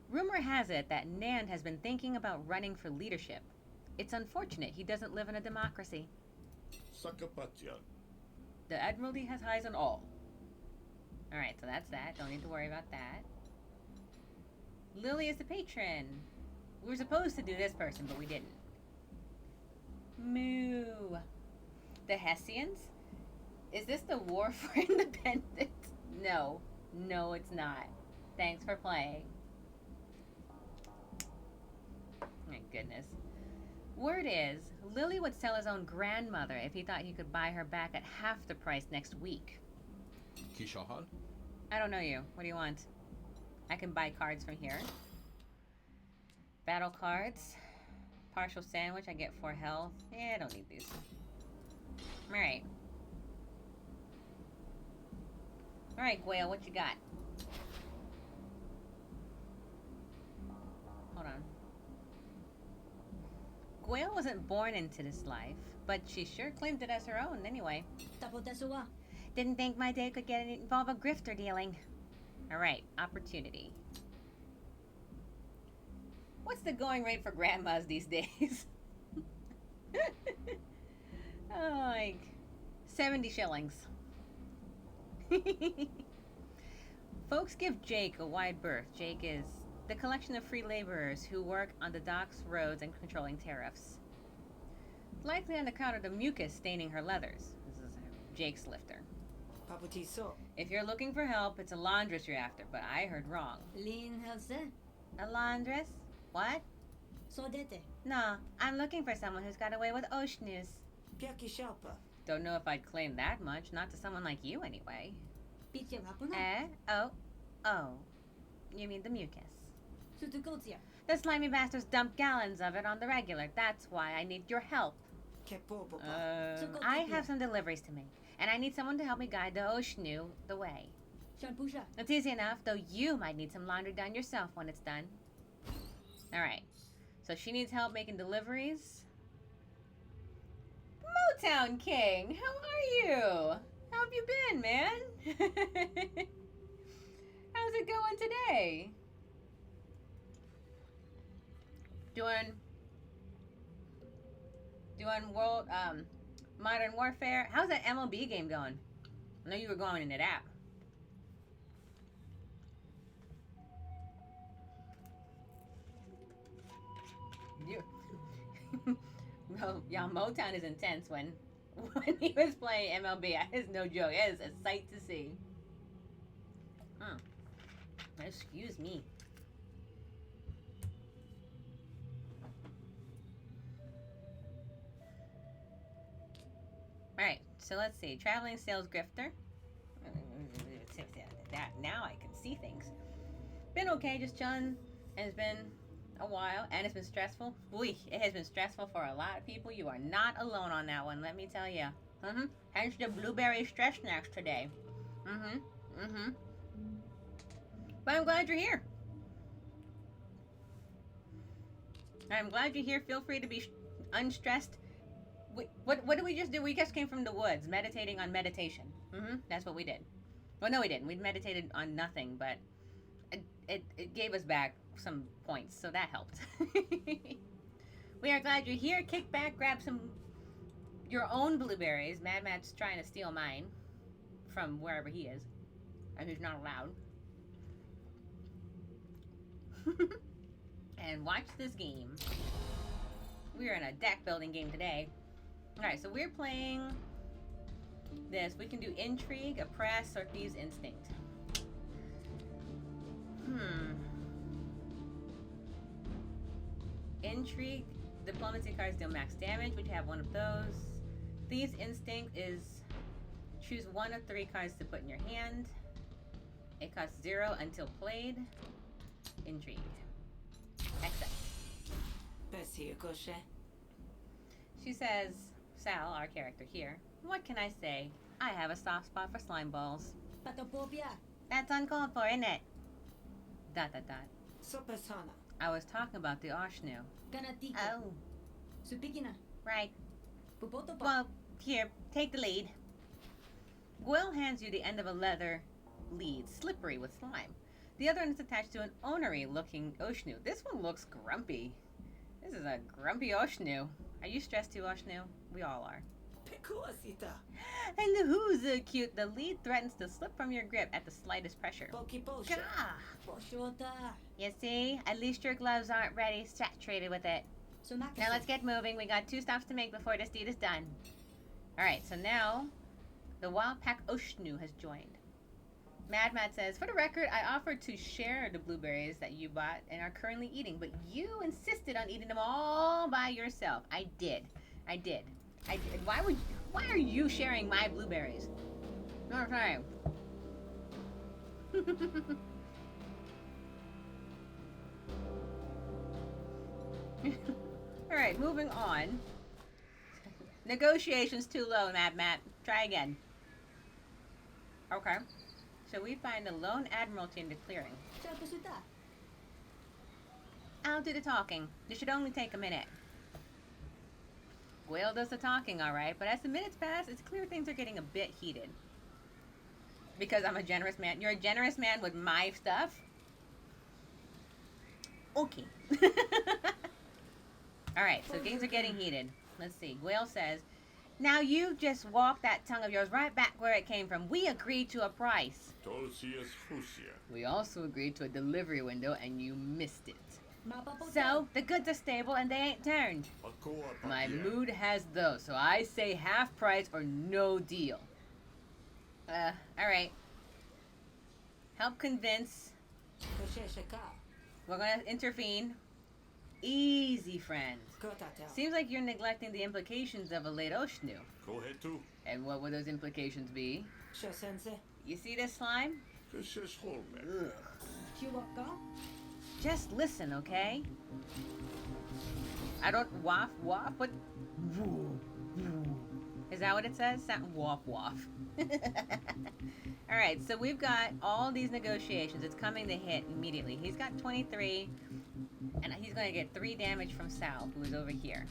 S1: Rumor has it that Nand has been thinking about running for leadership. It's unfortunate he doesn't live in a democracy.
S4: Sakapatyan.
S1: The Admiralty has eyes on all. Alright, so that's that. Don't need to worry about that. Lily is the patron. We were supposed to do this person, but we didn't. Moo. The Hessians? Is this the war for independence? No. No, it's not. Thanks for playing. My goodness. Word is, Lily would sell his own grandmother if he thought he could buy her back at half the price next week.
S4: Kishahan?
S1: I don't know you. What do you want? I can buy cards from here. Battle cards. Partial sandwich, I get 4 health. Yeah, I don't need these. Alright. Alright, Gwail, what you got? Hold on. Gwail wasn't born into this life, but she sure claimed it as her own anyway. Didn't think my day could get involve a grifter dealing. Alright, opportunity. What's the going rate for grandmas these days? Oh, like 70 shillings. Folks give Jake a wide berth. Jake is the collection of free laborers who work on the docks, roads, and controlling tariffs. Likely on account of the mucus staining her leathers. This is Jake's lifter.
S3: Paputiso.
S1: If you're looking for help, it's a laundress you're after, but I heard wrong.
S5: Lin Helse.
S1: A laundress? What?
S5: Sodete.
S1: No, I'm looking for someone who's got away with Oshnews.
S3: Piaki Shalpa.
S1: Don't know if I'd claim that much, not to someone like you anyway.
S5: Piche Rapuna.
S1: Eh? Oh. Oh. You mean the mucus.
S5: Sutukotia.
S1: The slimy bastards dump gallons of it on the regular. That's why I need your help.
S3: Kepopopa.
S1: I have some deliveries to make, and I need someone to help me guide the Oshnu the way.
S5: Sharpusha.
S1: It's easy enough, though you might need some laundry done yourself when it's done. Alright. So she needs help making deliveries. Motown King, how are you? How have you been, man? How's it going today? Doing world Modern Warfare. How's that MLB game going? I know you were going in it out. Well, yeah, Motown is intense when he was playing MLB. It's no joke. It is a sight to see. Excuse me. Alright, so let's see. Traveling sales grifter. Now I can see things. Been okay, just chilling. And it's been a while, and it's been stressful. It has been stressful for a lot of people. You are not alone on that one, let me tell you. Hence the blueberry stress snacks today. But I'm glad you're here. I'm glad you're here. Feel free to be unstressed. What did we just do? We just came from the woods, meditating on meditation. That's what we did. Well, no, we didn't. We meditated on nothing, but it gave us back some points, so that helped. We are glad you're here. Kick back, grab some your own blueberries. Mad Matt's trying to steal mine from wherever he is, and he's not allowed. And watch this game. We are in a deck building game today. Alright, so we're playing this. We can do intrigue, oppress, or thieves' instinct. Intrigue, diplomacy cards deal max damage. We have one of those. Thieves' instinct is choose one of 3 cards to put in your hand. It costs 0 until played. Intrigue. Accept. She says, Sal, our character here, what can I say? I have a soft spot for slime balls.
S5: Patopopia.
S1: That's uncalled for, isn't it? ...
S3: Sopasana.
S1: I was talking about the Oshnu.
S5: Ganatika.
S1: Oh,
S5: Supikina.
S1: right.
S5: Pupotopa.
S1: Well, here, take the lead. Gwill hands you the end of a leather lead, slippery with slime. The other one is attached to an ornery-looking Oshnu. This one looks grumpy. This is a grumpy Oshnu. Are you stressed too, Oshnu? We all are.
S3: Pekuasita.
S1: And who's cute? The lead threatens to slip from your grip at the slightest pressure.
S3: Poki posha.
S1: Gah!
S5: Poshota.
S1: You see? At least your gloves aren't ready saturated with it.
S5: So Makase.
S1: Now let's get moving. We got 2 stops to make before this deed is done. Alright, so now the Wild Pack Oshnu has joined. Mad Matt says, for the record, I offered to share the blueberries that you bought and are currently eating, but you insisted on eating them all by yourself. I did. Why are you sharing my blueberries? Okay. Alright, moving on. Negotiations too low, Mad Matt. Try again. Okay. So we find a lone admiralty in the clearing.
S5: Chapusuta.
S1: I'll do the talking. This should only take a minute. Gwail does the talking, alright, but as the minutes pass, it's clear things are getting a bit heated. Because I'm a generous man. You're a generous man with my stuff? Okay. Alright, so things are getting heated. Let's see. Gwail says, now you just walk that tongue of yours right back where it came from. We agreed to a price.
S4: Tolsius Fusia.
S1: We also agreed to a delivery window and you missed it.
S5: Mapapota.
S1: So, the goods are stable and they ain't turned.
S4: Akoa
S1: My
S4: Pakia.
S1: mood has those, so I say half price or no deal. Alright. Help convince.
S3: Kosheshaka.
S1: We're gonna intervene. Easy, friend.
S3: Kotata.
S1: Seems like you're neglecting the implications of a late Oshnu.
S4: Kohetu.
S1: And what would those implications be?
S3: Shosense.
S1: You see this slime?
S4: Keshesh Holme.
S5: Chiwaka.
S1: Just listen, okay? I don't waff, but... Is that what it says? Waff. Alright, so we've got all these negotiations. It's coming to hit immediately. He's got 23, and he's going to get 3 damage from Sal, who is over here.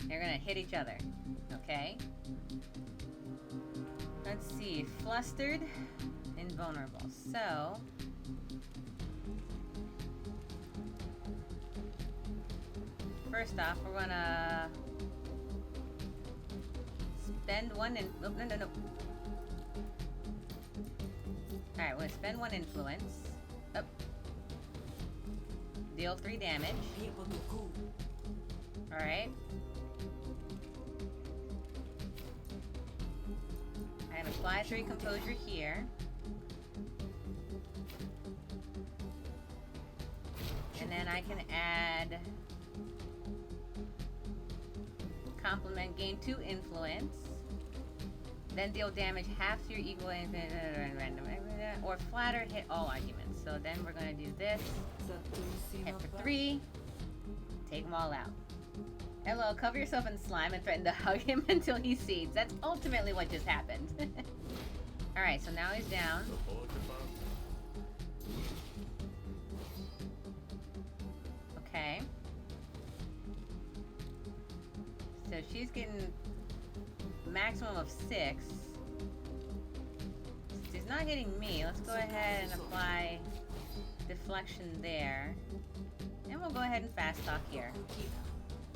S1: They're going to hit each other, okay? Let's see, flustered, invulnerable. So, first off, we're gonna spend 1 in. Oh, no. Alright, we're gonna spend 1 influence. Up. Deal 3 damage. Alright. And apply 3 composure here. And then I can add compliment, gain 2 influence. Then deal damage half to your equal random or flatter, hit all arguments. So then we're gonna do this. Hit for 3. Take them all out. Hello, cover yourself in slime and threaten to hug him until he cedes. That's ultimately what just happened. Alright, so now he's down. Okay. So she's getting maximum of 6. She's not hitting me. Let's go ahead and apply deflection there. And we'll go ahead and fast talk here.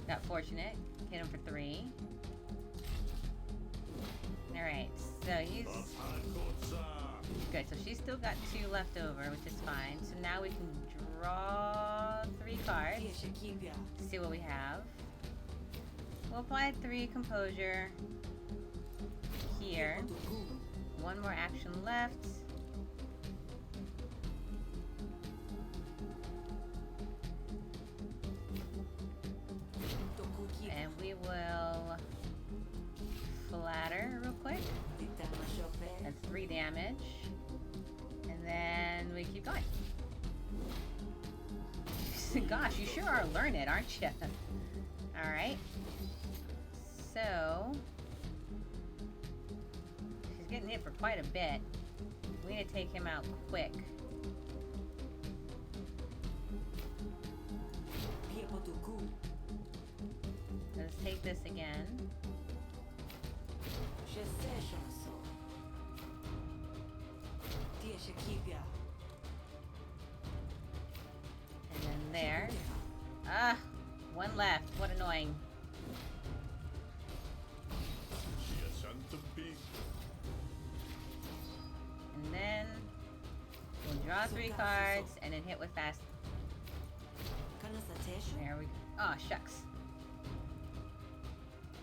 S1: Got fortunate. Hit him for 3. Alright, so he's good. So she's still got 2 left over, which is fine. So now we can draw 3 cards. See what we have. We'll apply 3 composure here. 1 more action left. And we will flatter real quick. That's 3 damage. And then we keep going. Gosh, you sure are learned, aren't you? Alright. So she's getting hit for quite a bit. We need to take him out quick. Let's take this again. And then there. Ah, left. What annoying.
S4: She a centipede.
S1: And then we'll draw 3 cards and then hit with fast. There we go. Oh, shucks.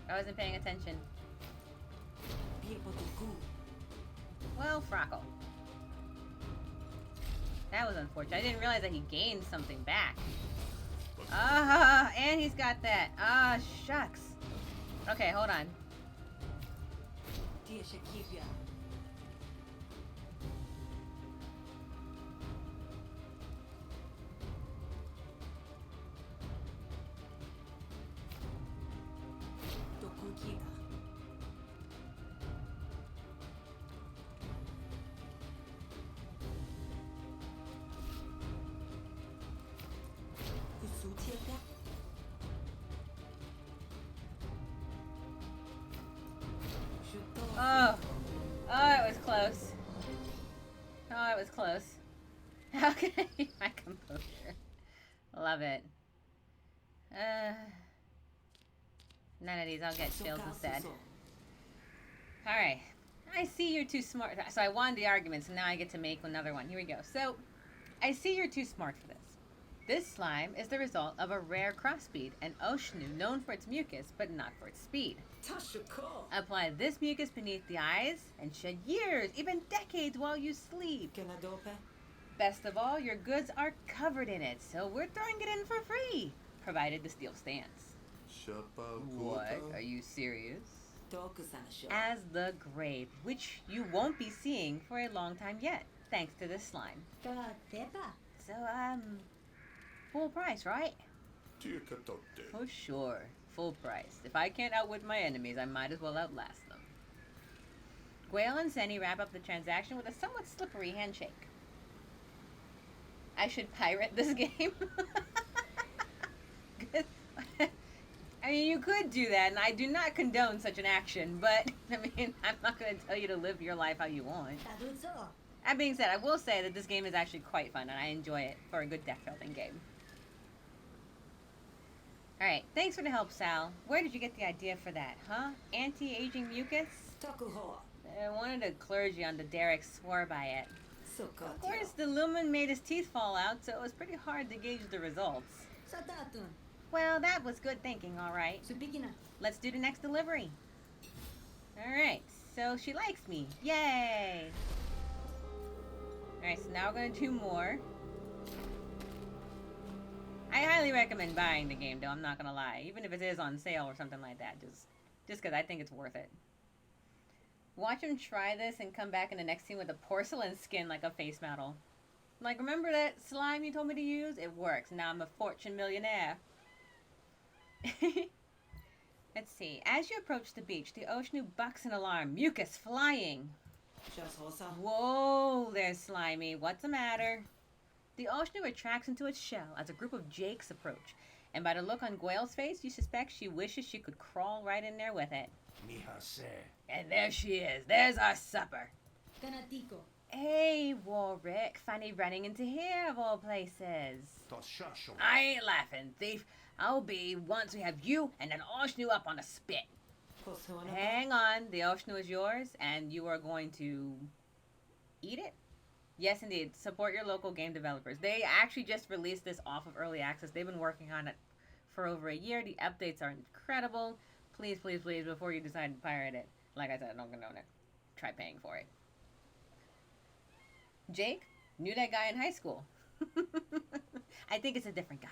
S1: I wasn't paying attention. Well, Frockle. That was unfortunate. I didn't realize that he gained something back. Ah, and he's got that. Ah, shucks. Okay, hold on. Oh. Oh, it was close. Oh, it was close. How can I keep my composure? Love it. None of these. I'll get shields instead. Alright. I see you're too smart. So I won the argument, so now I get to make another one. Here we go. So, I see you're too smart for this. This slime is the result of a rare crossbreed, an Oshnu known for its mucus, but not for its speed. Apply this mucus beneath the eyes and shed years, even decades while you sleep. Best of all, your goods are covered in it, so we're throwing it in for free, provided the steel stands. What? Are you serious? As the grave, which you won't be seeing for a long time yet, thanks to this slime. So, full price, right? Oh, sure. Full price. If I can't outwit my enemies, I might as well outlast them. Gwail and Senny wrap up the transaction with a somewhat slippery handshake. I should pirate this game. I mean, you could do that, and I do not condone such an action, but, I mean, I'm not going to tell you to live your life how you want. That being said, I will say that this game is actually quite fun, and I enjoy it for a good deck building game. Alright, thanks for the help, Sal. Where did you get the idea for that, huh? Anti-aging mucus? One of the clergy on the Derrick swore by it. Of course, the lumen made his teeth fall out, so it was pretty hard to gauge the results. Well, that was good thinking, alright. Let's do the next delivery. Alright, so she likes me. Yay! Alright, so now we're going to do more. I highly recommend buying the game, though, I'm not going to lie. Even if it is on sale or something like that, just because I think it's worth it. Watch him try this and come back in the next scene with a porcelain skin like a face model. Like, remember that slime you told me to use? It works. Now I'm a fortune millionaire. Let's see. As you approach the beach, the Oshnu bucks an alarm. Mucus flying. Whoa, there's Slimy. What's the matter? The Oshnu retracts into its shell as a group of Jakes approach. And by the look on Gwail's face, you suspect she wishes she could crawl right in there with it. And there she is. There's our supper. Hey, Warwick. Funny running into here of all places. I ain't laughing, thief. I'll be once we have you and an Oshnu up on a spit. Hang on. The Oshnu is yours, and you are going to eat it? Yes, indeed. Support your local game developers. They actually just released this off of Early Access. They've been working on it for over a year. The updates are incredible. Please, please, please, before you decide to pirate it, like I said, I don't condone it. Try paying for it. Jake? Knew that guy in high school. I think it's a different guy.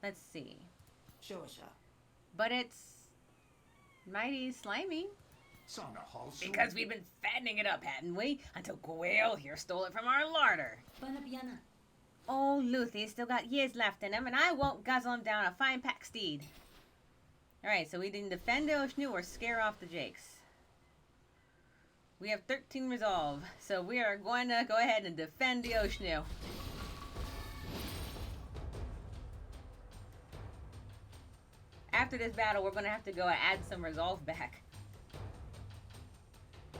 S1: Let's see. But it's mighty slimy. Because we've been fattening it up, hadn't we? Until Gwail here stole it from our larder. Oh, Luthie's still got years left in him, and I won't guzzle him down a fine pack steed. Alright, so we didn't defend the Oshnu or scare off the Jakes. We have 13 resolve, so we are going to go ahead and defend the Oshnu. After this battle, we're going to have to go add some resolve back.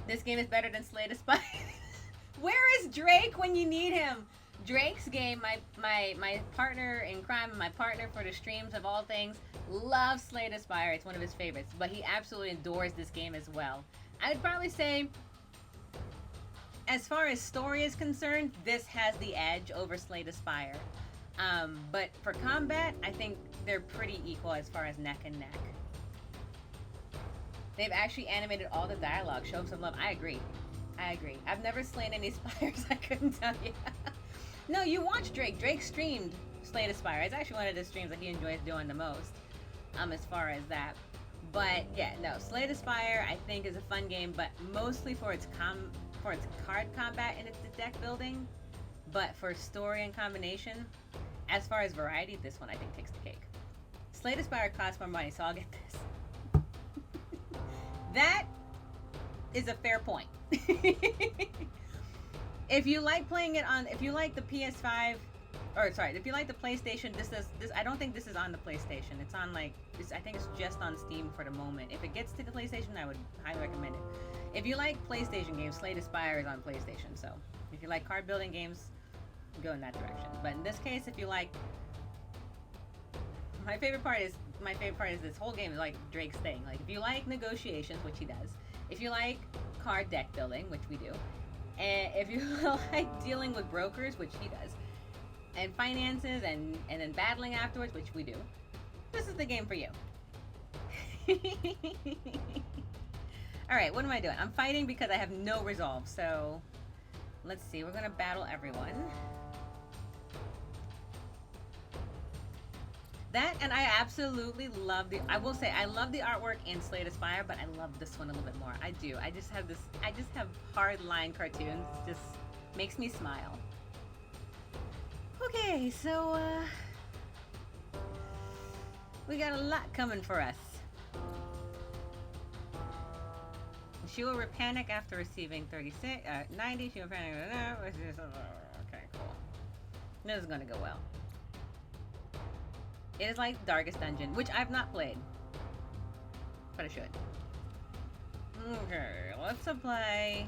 S1: This game is better than Slay the Spire. Where is Drake when you need him? Drake's game, my partner in crime, my partner for the streams of all things, loves Slay the Spire. It's one of his favorites, but he absolutely adores this game as well. I would probably say, as far as story is concerned, this has the edge over Slay the Spire. But for combat, I think they're pretty equal as far as neck and neck. They've actually animated all the dialogue. Show some love. I agree. I've never slain any spires. I couldn't tell you. No, you watch Drake. Drake streamed Slay the Spire. It's actually one of the streams that he enjoys doing the most. As far as that. But yeah, no, Slay the Spire I think is a fun game, but mostly for its card combat and its deck building. But for story and combination, as far as variety, this one I think takes the cake. Slay the Spire costs more money, so I'll get this. That is a fair point. If you like playing it on, if you like the PS5, or sorry, if you like the PlayStation, this I don't think this is on the PlayStation. It's on I think it's just on Steam for the moment. If it gets to the PlayStation, I would highly recommend it. If you like PlayStation games, Slay the Spire is on PlayStation. So if you like card building games, go in that direction. But in this case, if you like, my favorite part is this whole game is like Drake's thing. Like if you like negotiations, which he does, if you like card deck building, which we do, and if you like dealing with brokers, which he does, and finances and then battling afterwards, which we do, this is the game for you. Alright, what am I doing? I'm fighting because I have no resolve, so let's see, we're gonna battle everyone. That, and I absolutely love I will say, I love the artwork in Slay the Spire, but I love this one a little bit more. I do. I just have hard line cartoons. It just makes me smile. Okay, so, we got a lot coming for us. She will panic after receiving 90. She will panic. Okay, cool. This is gonna go well. It is like Darkest Dungeon, which I've not played, but I should. Okay, let's apply.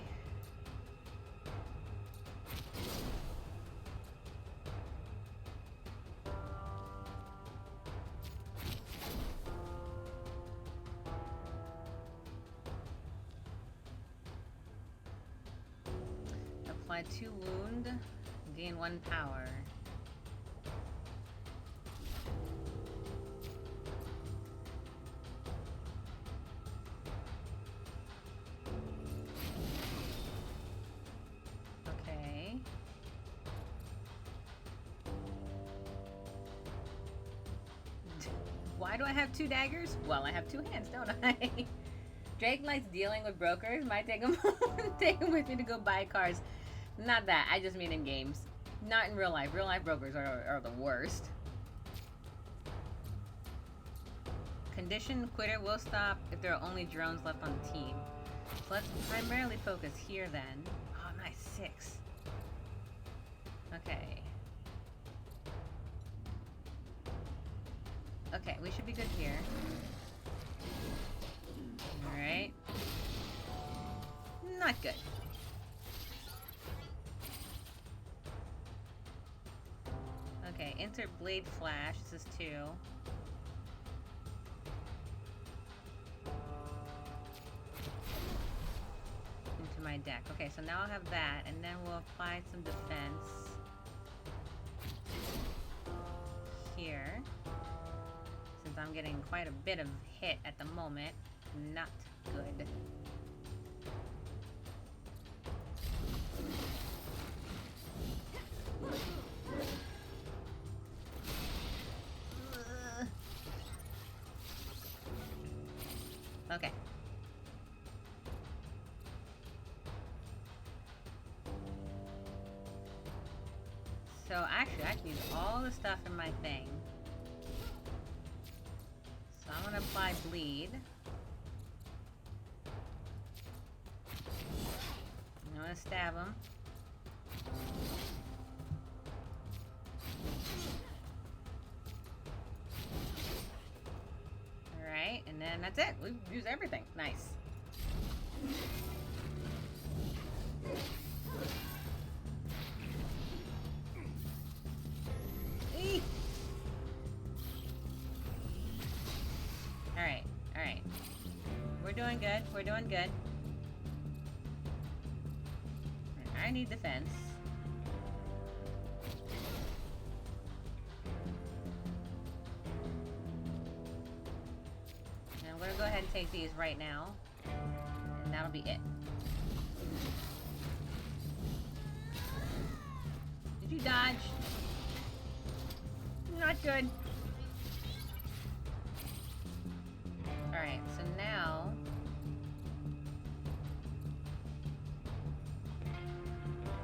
S1: Apply 2 wound, gain 1 power. Okay. Why do I have 2 daggers? Well, I have 2 hands, don't I? Drake likes dealing with brokers. Might take him with me to go buy cars. Not that. I just mean in games. Not in real life. Real life brokers are the worst. Condition quitter will stop if there are only drones left on the team. So let's primarily focus here then. Oh, nice. 6. Okay. Okay, we should be good here. Alright. Not good. Okay, insert blade flash. This is 2. Into my deck. Okay, so now I'll have that, and then we'll apply some defense here. Since I'm getting quite a bit of hit at the moment. Not good. Okay. So actually, I can use all the stuff in my thing. So I'm gonna apply bleed. I'm gonna stab him. Alright, and then that's it. We've used everything. Nice. good. We're doing good. I need defense. And I'm gonna go ahead and take these right now. And that'll be it. Did you dodge? Not good. Alright, so now...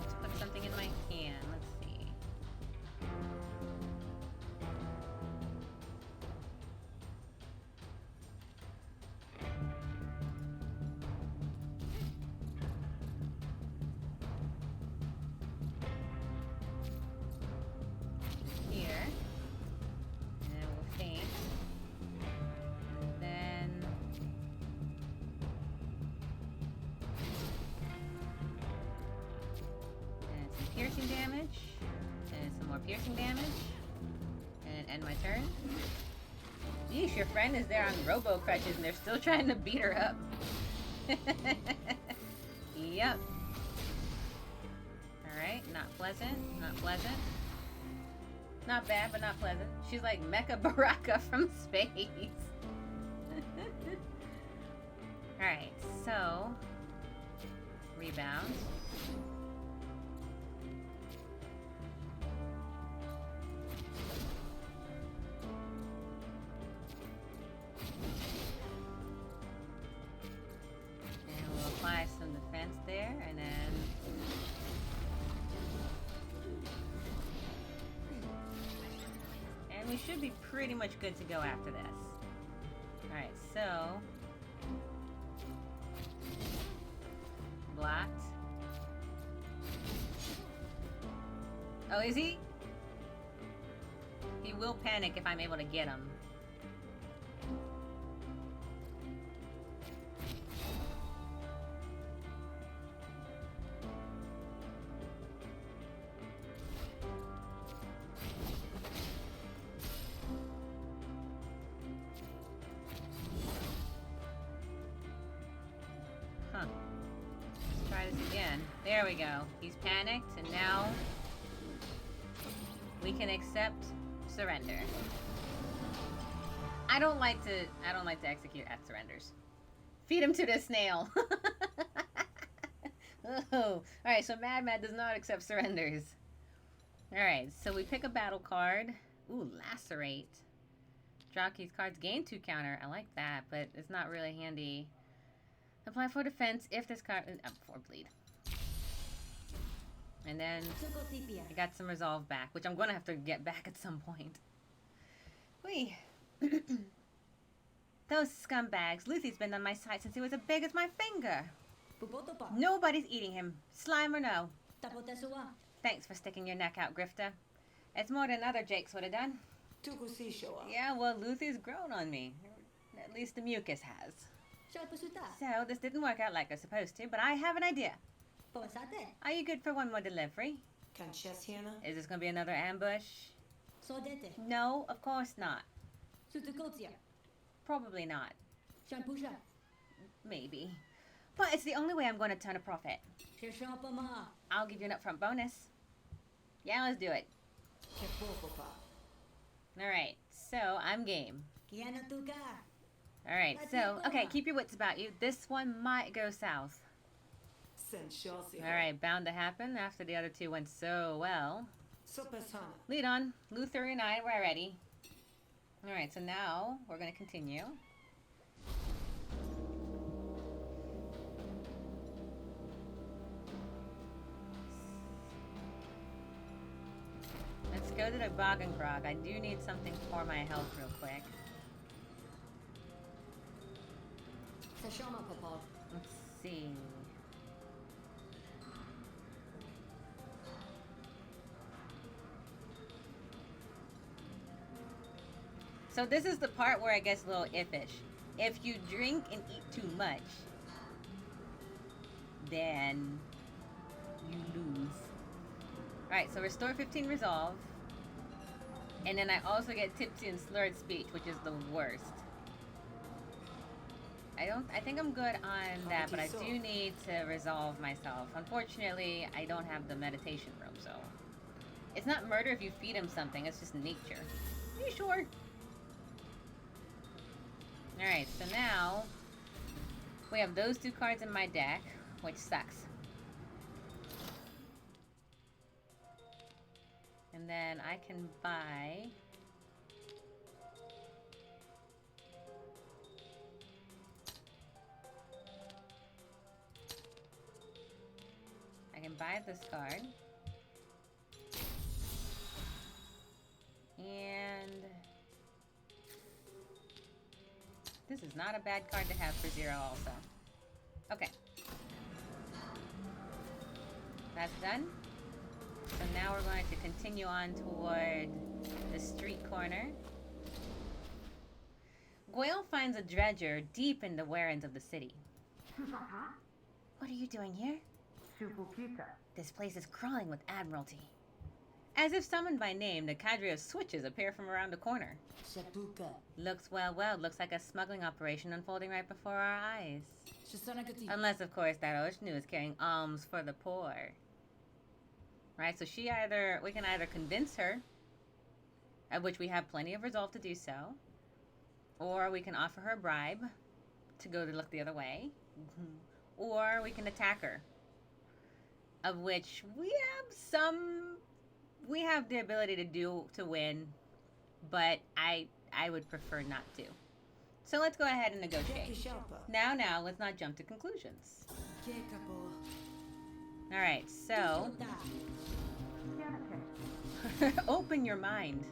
S1: let's put something in my hand. Let's see. Here. And then we'll faint. And then... and some piercing damage. And some more piercing damage. And end my turn. Yeesh, your friend is there on robo crutches and they're still trying to beat her up. Yep. Alright, not pleasant. Not pleasant. Not bad, but not pleasant. She's like Mecha Baraka from space. Alright, so... rebound. And we'll apply some defense there, and then... and we should be pretty much good to go after this. Alright, so... blocked. Oh, is he? He will panic if I'm able to get him. Huh. Let's try this again. There we go. He's panicked, and now we can accept surrender. I don't like to execute at surrenders. Feed him to the snail. Oh, alright, so Mad does not accept surrenders. Alright, so we pick a battle card. Ooh, lacerate. Draw keys cards, gain 2 counter. I like that, but it's not really handy. Apply 4 defense if this card... 4 bleed. And then I got some resolve back, which I'm going to have to get back at some point. Whee. Those scumbags. Lucy's been on my side since he was as big as my finger. Nobody's eating him. Slime or no. Thanks for sticking your neck out, Grifter. It's more than other Jakes would have done. Yeah, well, Lucy's grown on me. At least the mucus has. So, this didn't work out like I was supposed to, but I have an idea. Are you good for one more delivery? Is this going to be another ambush? No, of course not. Probably not. Maybe. But it's the only way I'm going to turn a profit. I'll give you an upfront bonus. Yeah, let's do it. Alright, so I'm game. Alright, so, okay, keep your wits about you. This one might go south. Alright, bound to happen after the other two went so well. Lead on. Luther and I, we're ready. Alright, so now we're going to continue. Let's go to the Bog and Grog. I do need something for my health real quick. Let's see. So this is the part where it gets a little iffish. If you drink and eat too much, then you lose. Alright, so restore 15 resolve. And then I also get tipsy and slurred speech, which is the worst. I think I'm good on that, but I do need to resolve myself. Unfortunately, I don't have the meditation room, so. It's not murder if you feed him something, it's just nature. Are you sure? Alright, so now we have those 2 cards in my deck, which sucks. And then I can buy... I can buy this card. And... this is not a bad card to have for 0 also. Okay. That's done. So now we're going to continue on toward the street corner. Goyle finds a dredger deep in the warrens of the city. What are you doing here? This place is crawling with admiralty. As if summoned by name, the cadre of switches appear from around the corner. Looks well, looks like a smuggling operation unfolding right before our eyes. Unless, of course, that Oshnu is carrying alms for the poor. Right, so we can either convince her, of which we have plenty of resolve to do so, or we can offer her a bribe to go to look the other way, or we can attack her, of which we have the ability to win, but I would prefer not to. So let's go ahead and negotiate. Now, let's not jump to conclusions. Alright, so... open your mind.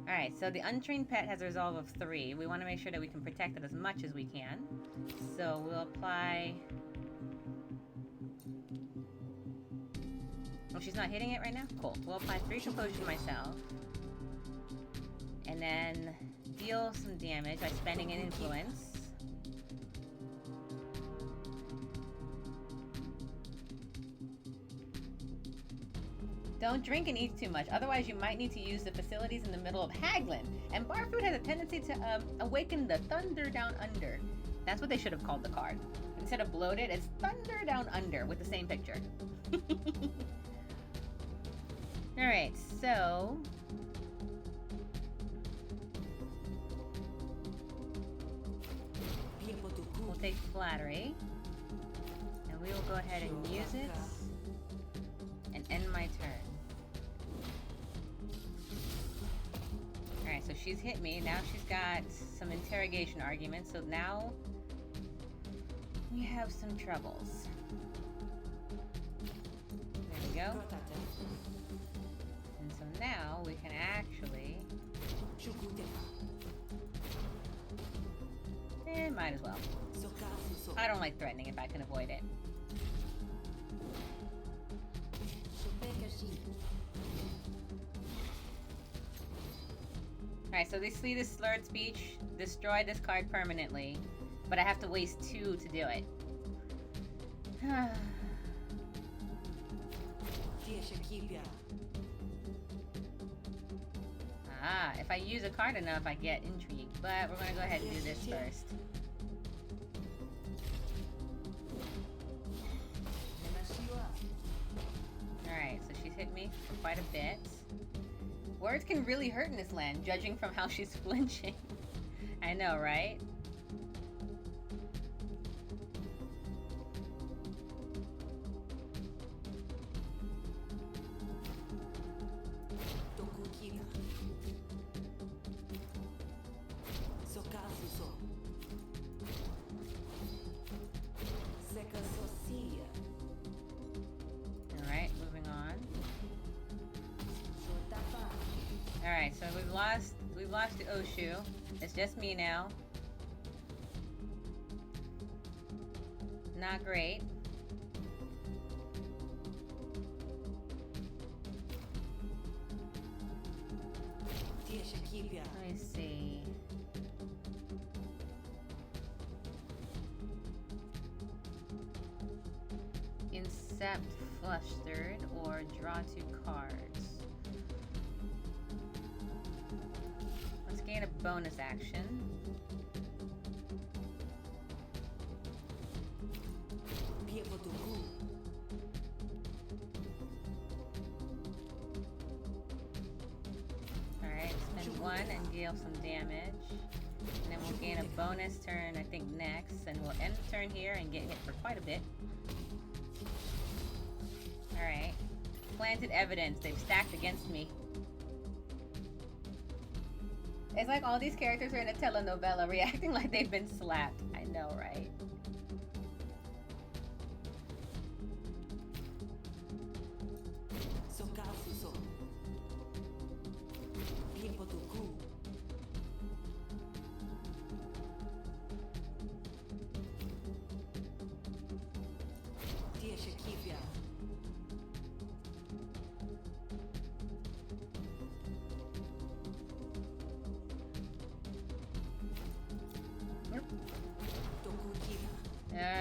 S1: Alright, so the untrained pet has a resolve of 3. We want to make sure that we can protect it as much as we can. So we'll apply... oh, she's not hitting it right now? Cool. We'll apply 3 composure myself. And then deal some damage by spending an influence. Don't drink and eat too much, otherwise you might need to use the facilities in the middle of Haglin. And Barfood has a tendency to awaken the Thunder Down Under. That's what they should have called the card. Instead of bloated, it's Thunder Down Under with the same picture. Alright, so... we'll take Flattery. And we will go ahead and use it. And end my turn. Alright, so she's hit me. Now she's got some interrogation arguments. So now we have some troubles. There we go. And so now we can actually... might as well. I don't like threatening if I can avoid it. Alright, so they see this slurred speech, destroy this card permanently, but I have to waste 2 to do it. If I use a card enough, I get intrigued, but we're gonna go ahead and do this first. Alright, so she's hit me for quite a bit. Words can really hurt in this land, judging from how she's flinching. I know, right? Alright, moving on. Alright, so we've lost the Oshu. It's just me now. Not great. Let me see. Incept Flustered or draw 2 cards. Let's gain a bonus action. Alright, spend one and deal some damage. And then we'll gain a bonus turn, I think, next. And we'll end the turn here and get hit for quite a bit. Alright. Planted evidence. They've stacked against me. It's like all these characters are in a telenovela reacting like they've been slapped. I know, right?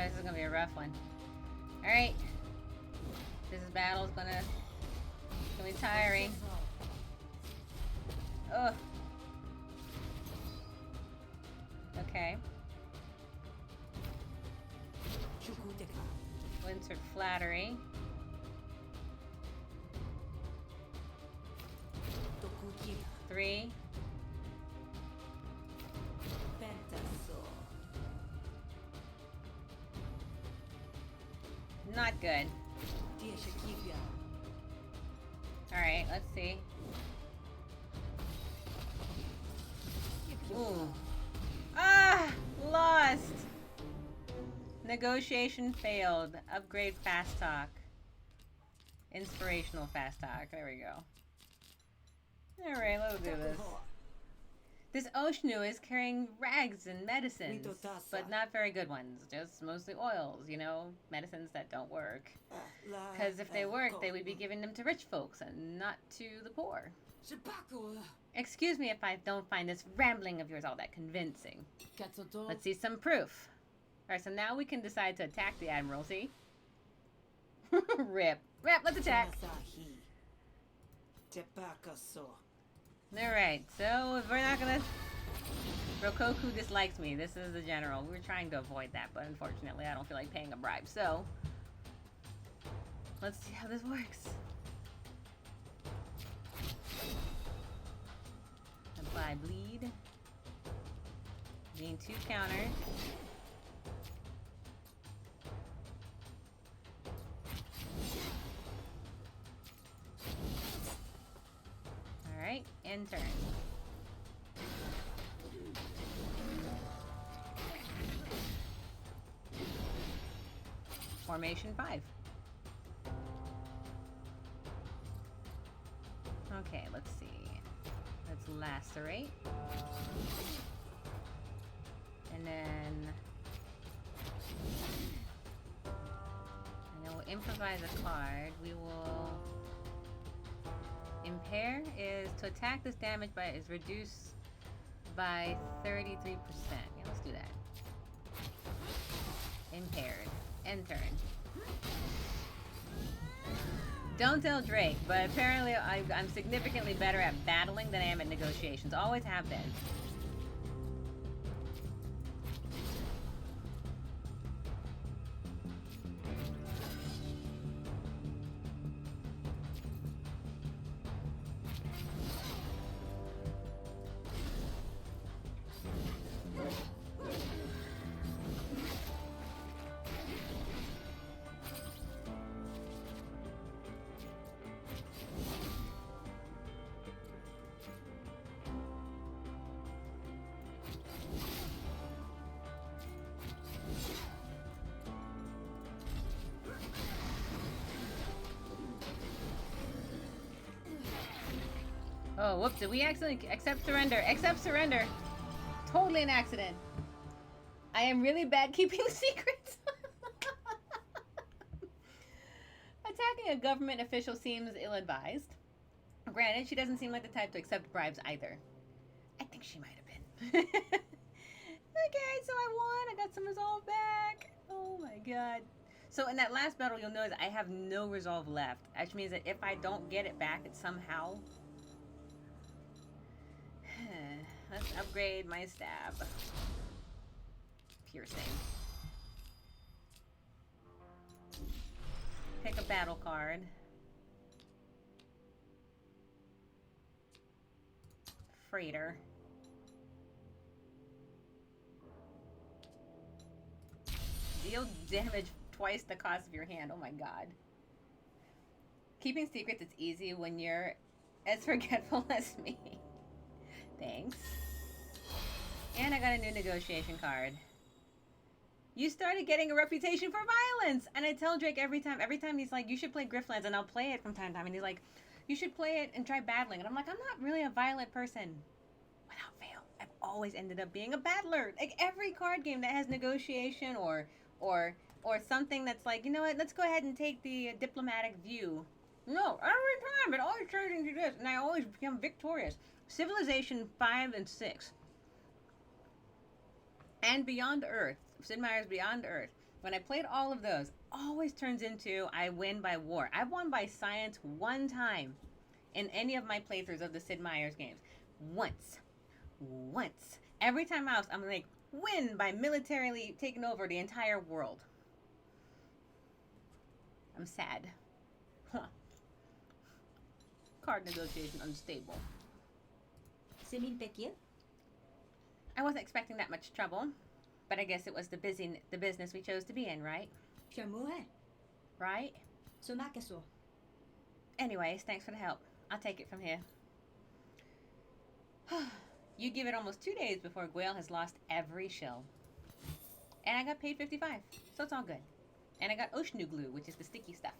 S1: This is gonna be a rough one. Alright. This battle's gonna be tiring. Ugh. Okay. Winter Flattery. Three. Not good. Alright, let's see. Ooh. Ah! Lost! Negotiation failed. Upgrade fast talk. Inspirational fast talk. There we go. Alright, let's do this. This Oshnu is carrying rags and medicines, but not very good ones. Just mostly oils, you know, medicines that don't work. Because if they worked, they would be giving them to rich folks and not to the poor. Excuse me if I don't find this rambling of yours all that convincing. Let's see some proof. Alright, so now we can decide to attack the Admiralty. Rip. Rip, let's attack. Alright, so if we're not gonna... Rokoku dislikes me. This is the general. We're trying to avoid that, but unfortunately I don't feel like paying a bribe, so... Let's see how this works. Apply bleed. Gain 2 counters. Alright, end turn. Formation 5. Okay, let's see. Let's lacerate. And then we'll improvise a card. We will... Impair is to attack this damage by is reduced by 33%. Yeah, let's do that. Impaired. End turn. Don't tell Drake, but apparently I'm significantly better at battling than I am at negotiations. Always have been. Oh, whoops, did we accidentally accept surrender? Accept surrender! Totally an accident. I am really bad keeping secrets. Attacking a government official seems ill-advised. Granted, she doesn't seem like the type to accept bribes either. I think she might have been. Okay, so I won. I got some resolve back. Oh my god. So in that last battle, you'll notice I have no resolve left. Which means that if I don't get it back, it's somehow... Let's upgrade my stab. Piercing. battle card. Freighter. Deal damage twice the cost of your hand. Oh my god. Keeping secrets is easy when you're as forgetful as me. Thanks. And I got a new negotiation card. You started getting a reputation for violence! And I tell Drake every time he's like, you should play Griftlands, and I'll play it from time to time, and he's like, you should play it and try battling. And I'm like, I'm not really a violent person. Without fail, I've always ended up being a battler. Like every card game that has negotiation or something that's like, you know what, let's go ahead and take the diplomatic view. No, every time it always turns into this, and I always become victorious. Civilization 5 and 6. And Beyond Earth. Sid Meier's Beyond Earth. When I played all of those, always turns into I win by war. I've won by science one time in any of my playthroughs of the Sid Meier's games. Once. Every time else, I'm like, win by militarily taking over the entire world. I'm sad. Huh. Card negotiation unstable.
S5: Simin Pekir?
S1: I wasn't expecting that much trouble, but I guess it was the business we chose to be in, right?
S5: Shamuhe.
S1: Right?
S5: Sumakaso.
S1: Anyways, thanks for the help. I'll take it from here. You give it almost 2 days before Gwail has lost every shell. And I got paid 55, so it's all good. And I got Oshnu glue, which is the sticky stuff.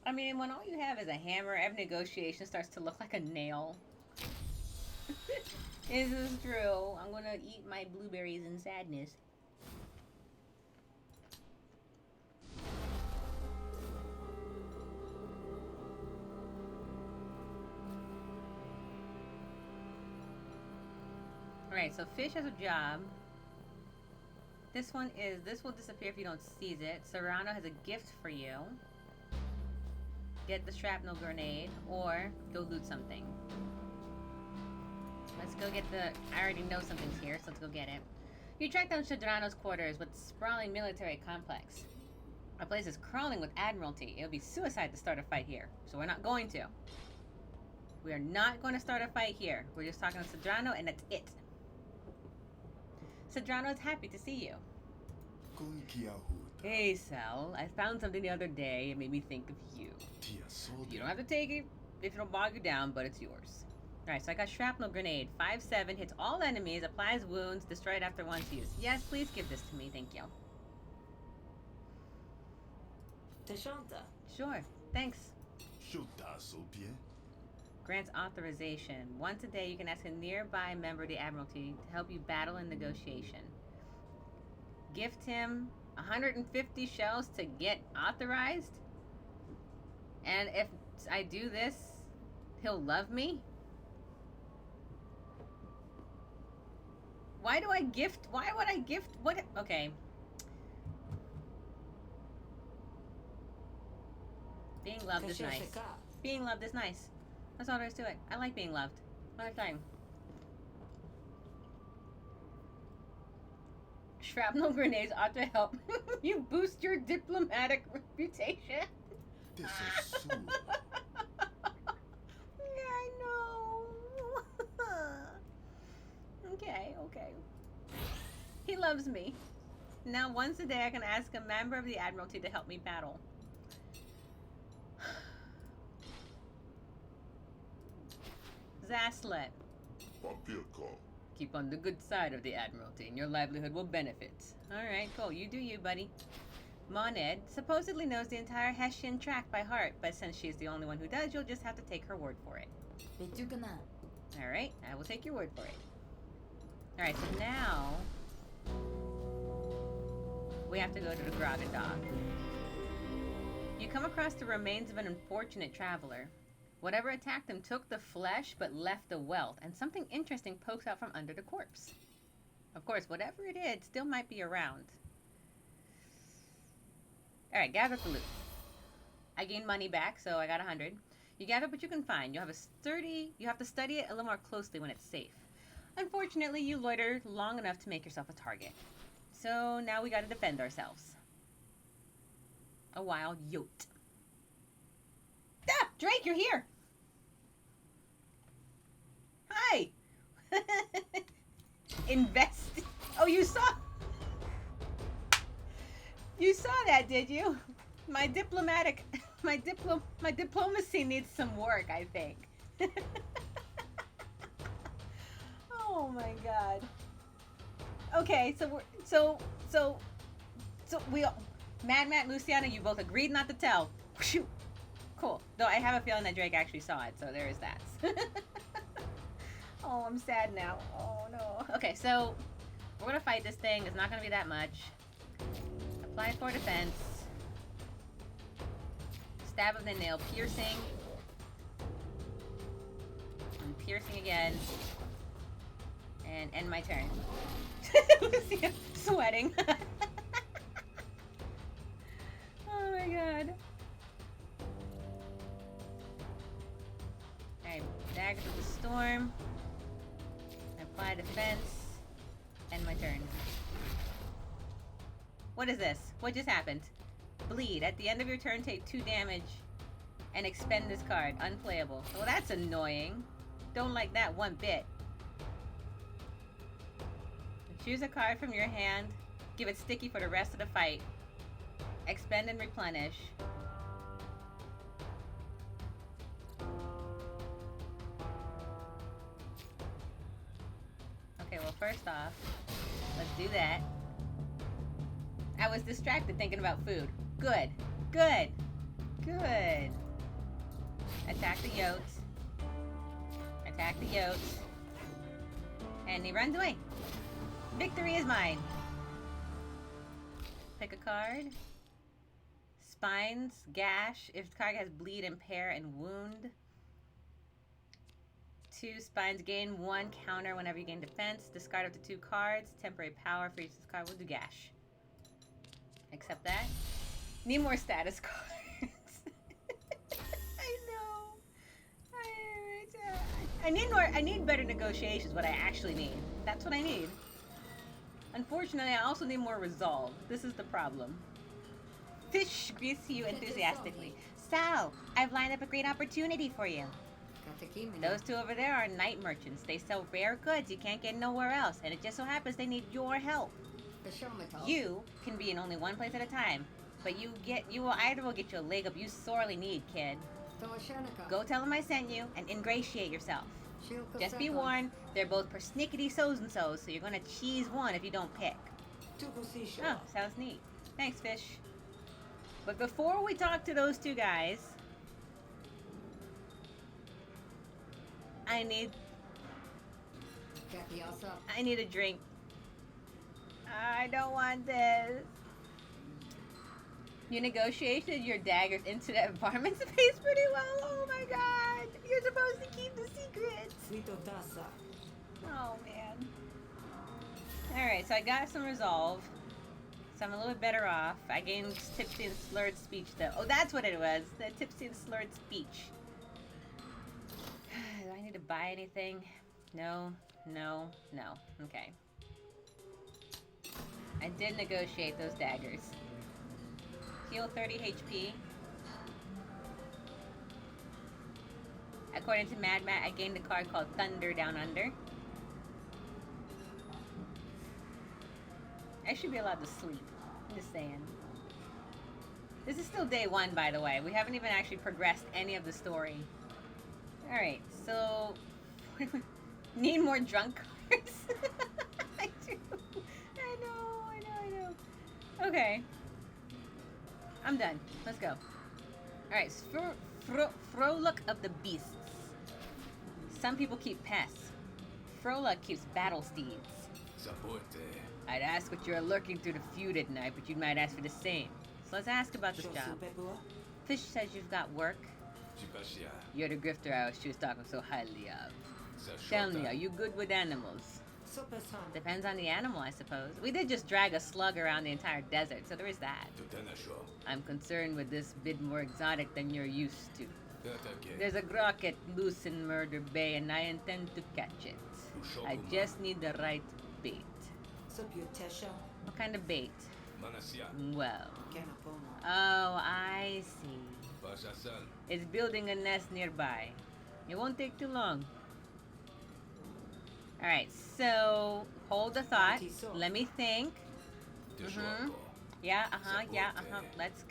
S1: I mean, when all you have is a hammer, every negotiation starts to look like a nail. This is true. I'm gonna eat my blueberries in sadness. Alright, so Fish has a job. This will disappear if you don't seize it. Serrano has a gift for you. Get the shrapnel grenade, or go loot something. Let's go get I already know something's here, so let's go get it. You track down Shadrano's quarters with sprawling military complex. Our place is crawling with admiralty. It would be suicide to start a fight here, so we're not going to. We are not going to start a fight here. We're just talking to Sadrano, and that's it. Sadrano is happy to see you. Hey, Sal. I found something the other day. It made me think of you. You don't have to take it if it'll bog you down, but it's yours. Alright, so I got shrapnel grenade. 5/7, hits all enemies, applies wounds, destroyed after once used. Yes, please give this to me, thank you.
S3: Tashanta.
S1: Sure, thanks. Grants authorization. Once a day, you can ask a nearby member of the Admiralty to help you battle in negotiation. Gift him 150 shells to get authorized? And if I do this, he'll love me? Why would I gift? What? Okay. Being loved is nice. Being loved is nice. That's all there is to it. I like being loved. Another time. Shrapnel grenades ought to help you boost your diplomatic reputation.
S4: This is so.
S1: Yeah, I know. Okay. He loves me. Now, once a day, I can ask a member of the Admiralty to help me battle. Zaslet. Keep on the good side of the Admiralty, and your livelihood will benefit. Alright, cool. You do you, buddy. Moned supposedly knows the entire Hessian tract by heart, but since she's the only one who does, you'll just have to take her word for it.
S5: Betukana.
S1: Alright, I will take your word for it. Alright, so now we have to go to the Groggadog. You come across the remains of an unfortunate traveler. Whatever attacked him took the flesh but left the wealth, and something interesting pokes out from under the corpse. Of course, whatever it is, still might be around. Alright, gather up the loot. I gained money back, so I got 100. You gather up what you can find. You have to study it a little more closely when it's safe. Unfortunately, you loiter long enough to make yourself a target. So now we gotta defend ourselves. A wild yote. Drake, you're here. Hi. Invest. Oh, you saw. You saw that, did you? My diplomacy needs some work, I think. Oh my god. Okay, so we Mad Matt, Luciana, you both agreed not to tell. Whew. Cool. Though I have a feeling that Drake actually saw it, so there is that. Oh, I'm sad now. Oh no. Okay, so we're gonna fight this thing. It's not gonna be that much. Apply for defense. Stab of the nail, piercing. And piercing again. And end my turn. Lucia sweating. Oh my god. Alright, Daggers of the Storm. Apply defense. End my turn. What is this? What just happened? Bleed. At the end of your turn, take 2 damage and expend this card. Unplayable. Well, that's annoying. Don't like that one bit. Choose a card from your hand. Give it sticky for the rest of the fight. Expend and replenish. Okay, well, first off, let's do that. I was distracted thinking about food. Good. Good. Good. Attack the yotes. Attack the yotes. And he runs away. Victory is mine. Pick a card. Spines, gash. If the card has bleed, impair, and wound. 2 spines, gain 1 counter whenever you gain defense. Discard up to 2 cards. Temporary power for each discard. We'll do gash. Accept that. Need more status cards. I know. I need better negotiations. What I actually need. That's what I need. Unfortunately, I also need more resolve. This is the problem. Fish greets you enthusiastically. Sal, I've lined up a great opportunity for you. Those 2 over there are night merchants. They sell rare goods you can't get nowhere else, and it just so happens they need your help. You can be in only one place at a time, but either will get you a leg up you sorely need, kid. Go tell them I sent you and ingratiate yourself. Just be warned, they're both persnickety so-and-so, so you're gonna cheese one if you don't pick. Oh, sounds neat. Thanks, Fish. But before we talk to those 2 guys, I need a drink. I don't want this. You negotiated your daggers into the apartment space pretty well. Oh my god. You're supposed to keep the secrets. Oh man. Alright, so I got some resolve. So I'm a little bit better off. I gained tipsy and slurred speech though. Oh, that's what it was. The tipsy and slurred speech. Do I need to buy anything? No, no, no. Okay. I did negotiate those daggers. Heal 30 HP. According to Mad Matt, I gained a card called Thunder Down Under. I should be allowed to sleep. I'm just saying. This is still day 1, by the way. We haven't even actually progressed any of the story. Alright, so... need more drunk cards? I do. I know. Okay. I'm done. Let's go. Alright, Frolic of the Beasts. Some people keep pests. Frolic keeps battle steeds. I'd ask what you're lurking through the feud at night, but you might ask for the same. So let's ask about this job. Fish says you've got work. You're the grifter she was talking so highly of. Tell me, are you good with animals? Depends on the animal, I suppose. We did just drag a slug around the entire desert, so there is that. I'm concerned with this bit more exotic than you're used to. There's a grocket loose in Murder Bay, and I intend to catch it. I just need the right bait. What kind of bait? Well. Oh, I see. It's building a nest nearby. It won't take too long. Alright, so hold the thought. Let me think. Yeah, yeah, let's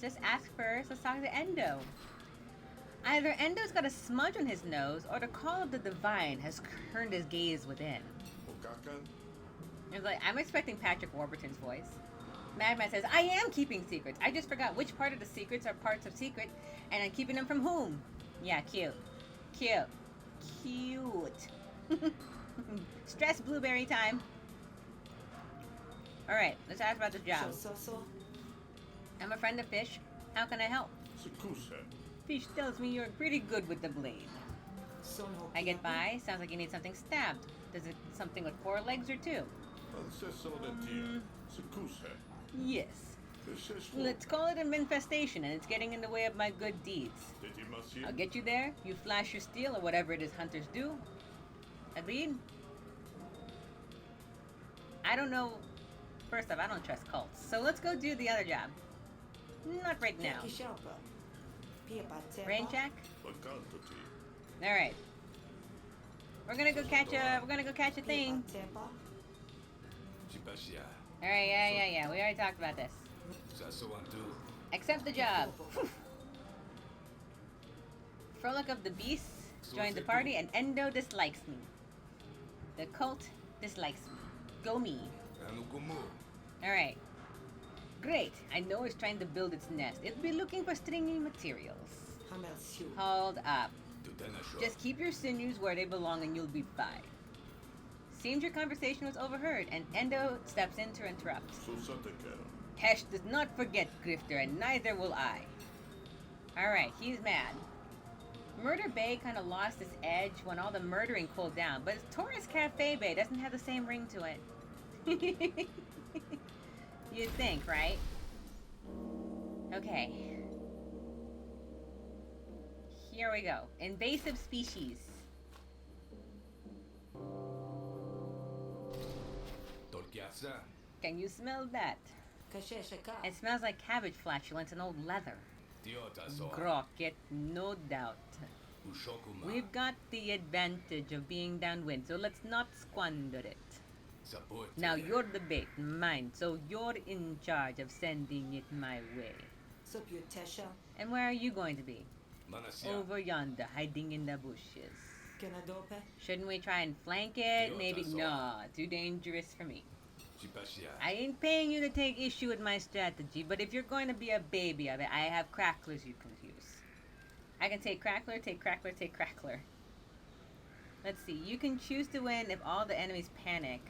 S1: just ask first. Let's talk to Endo. Either Endo's got a smudge on his nose, or the call of the divine has turned his gaze within. It's like, I'm expecting Patrick Warburton's voice. Madman says, I am keeping secrets. I just forgot which part of the secrets are parts of secret, and I'm keeping them from whom? Yeah, cute. Cute. Stress blueberry time. Alright, let's ask about this job. I'm a friend of Fish. How can I help? Fish tells me you're pretty good with the blade. I get by. Sounds like you need something stabbed. Does it something with 4 legs or 2? Yes. Let's call it an infestation, and it's getting in the way of my good deeds. I'll get you there. You flash your steel or whatever it is hunters do. Agreed? I don't know. First off, I don't trust cults. So let's go do the other job. Not right now. Rain check? Alright. We're gonna go catch a thing. Alright, yeah. We already talked about this. Accept the job. Frolic of the Beasts joined the party, and Endo dislikes me. The cult dislikes me. Go me. Alright. Great. I know it's trying to build its nest. It'll be looking for stringy materials. Hold up. Just keep your sinews where they belong and you'll be fine. Seems your conversation was overheard, and Endo steps in to interrupt. Hesh does not forget Grifter, and neither will I. Alright, he's mad. Murder Bay kind of lost its edge when all the murdering cooled down, but Taurus Cafe Bay doesn't have the same ring to it. You'd think, right? Okay. Here we go. Invasive species. Can you smell that? It smells like cabbage flatulence and old leather. Grocket, no doubt. We've got the advantage of being downwind, so let's not squander it. Now you're the bait, mine, so you're in charge of sending it my way. And where are you going to be? Over yonder, hiding in the bushes. Shouldn't we try and flank it? Maybe. No, too dangerous for me. I ain't paying you to take issue with my strategy, but if you're going to be a baby of it, I have cracklers you can use. I can take crackler, take crackler, take crackler. Let's see. You can choose to win if all the enemies panic,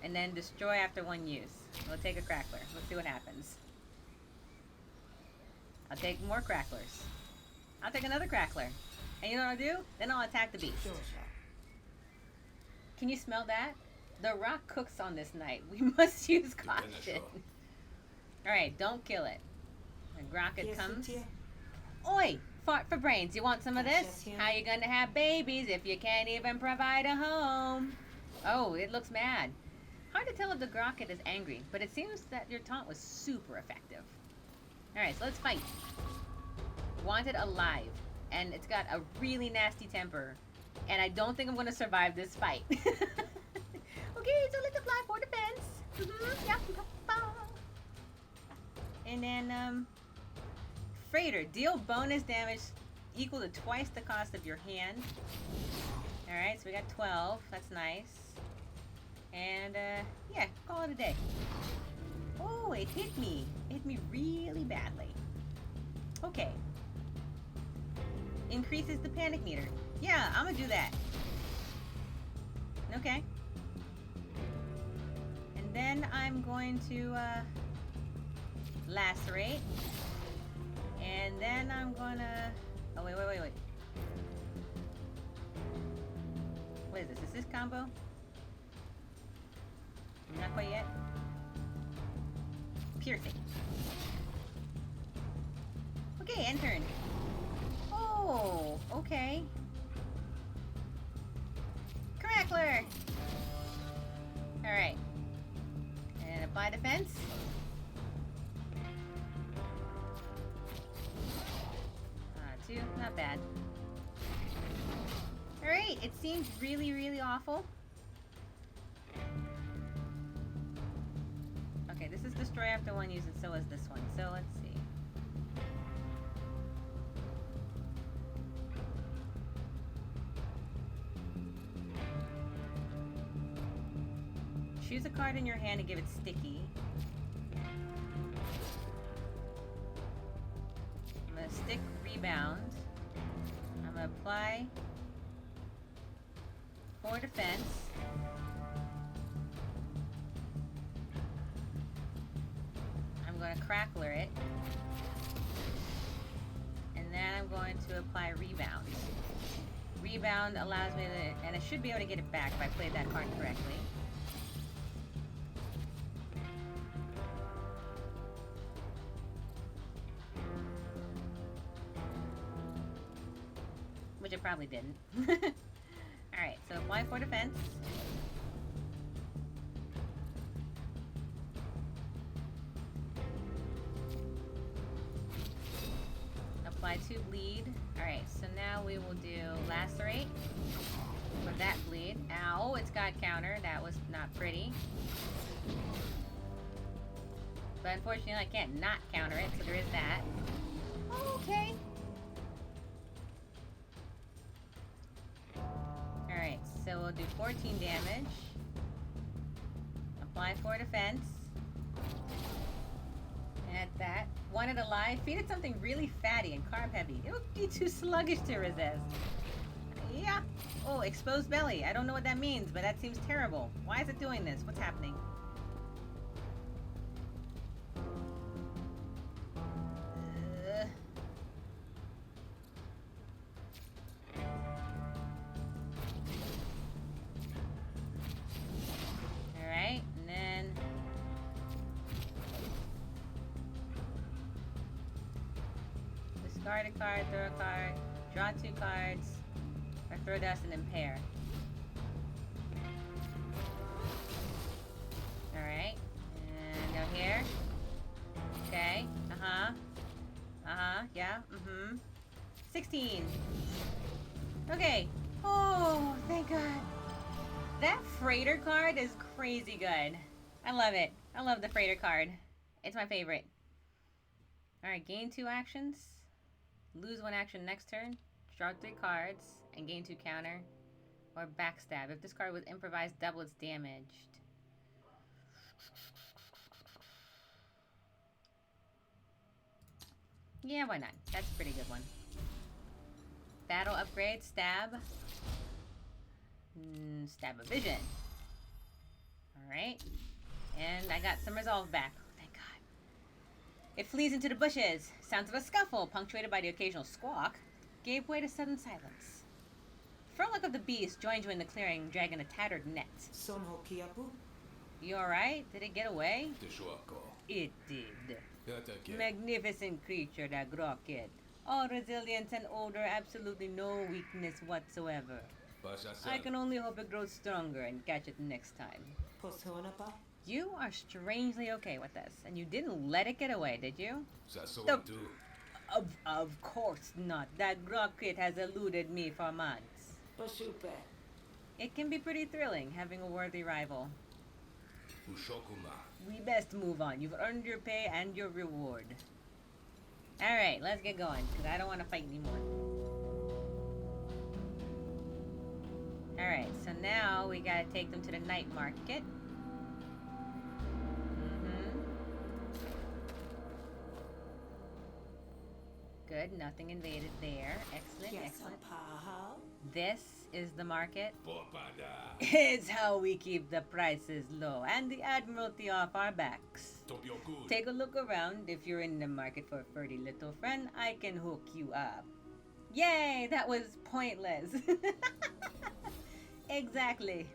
S1: and then destroy after one use. We'll take a crackler. Let's see what happens. I'll take more cracklers. I'll take another crackler. And you know what I'll do? Then I'll attack the beast. Can you smell that? The rock cooks on this night. We must use caution. Alright, don't kill it. When Grocket comes. Oi! Fart for brains. You want some of this? How you gonna have babies if you can't even provide a home? Oh, it looks mad. Hard to tell if the Grocket is angry, but it seems that your taunt was super effective. Alright, so let's fight. Wanted alive. And it's got a really nasty temper. And I don't think I'm gonna survive this fight. Okay, so let's apply for defense. Yeah. And then, Freighter. Deal bonus damage equal to twice the cost of your hand. Alright, so we got 12. That's nice. And, yeah, call it a day. Oh, it hit me. It hit me really badly. Okay. Increases the panic meter. Yeah, I'm gonna do that. Okay. And then I'm going to, lacerate. And then I'm gonna... Oh, wait. What is this? Is this combo? Not quite yet. Piercing. Okay, end turn. Oh, okay. Crackler! Alright. And apply defense. that bad. Alright, it seems really, really awful. Okay, this is destroy after one use, and so is this one. So let's see. Choose a card in your hand and give it sticky. I'm gonna stick rebound. I'm gonna apply 4 defense. I'm going to crackler it. And then I'm going to apply rebound. Rebound allows me to, and I should be able to get it back if I played that card correctly. Which I probably didn't. Alright, so apply 4 defense. Apply 2 bleed. Alright, so now we will do lacerate for that bleed. Ow, it's got counter. That was not pretty. But unfortunately I can't not counter it, so there is that. Okay. Alright, so we'll do 14 damage. Apply 4 defense. Add that. Want it alive? Feed it something really fatty and carb heavy. It'll be too sluggish to resist. Yeah. Oh, exposed belly. I don't know what that means, but that seems terrible. Why is it doing this? What's happening? Alright, and then discard a card, throw a card, draw 2 cards, or throw dust and impair. Alright, and go here. Okay, yeah, 16. Okay. Oh, thank God. That freighter card is crazy good. I love it. I love the freighter card. It's my favorite. Alright, gain 2 actions. Lose 1 action next turn. Draw 3 cards and gain 2 counter. Or backstab. If this card was improvised, double its damaged. Yeah, why not? That's a pretty good one. Battle upgrade, stab. Stab of vision. Alright. And I got some resolve back. Oh, thank God. It flees into the bushes. Sounds of a scuffle, punctuated by the occasional squawk, gave way to sudden silence. Frolic of the beast joined you in the clearing, dragging a tattered net. You alright? Did it get away? It did. Magnificent creature, that Grocket. All resilience and odor, absolutely no weakness whatsoever. I can only hope it grows stronger and catch it next time. You are strangely okay with this, and you didn't let it get away, did you? Of course not. That Grocket has eluded me for months. It can be pretty thrilling, having a worthy rival. We best move on. You've earned your pay and your reward. Alright, let's get going, because I don't want to fight anymore. Alright, so now we gotta take them to the night market. Good, nothing invaded there. Excellent, excellent. This is the market. It's how we keep the prices low and the Admiralty off our backs. Take a look around. If you're in the market for a furry little friend, I can hook you up. Yay, that was pointless. Exactly.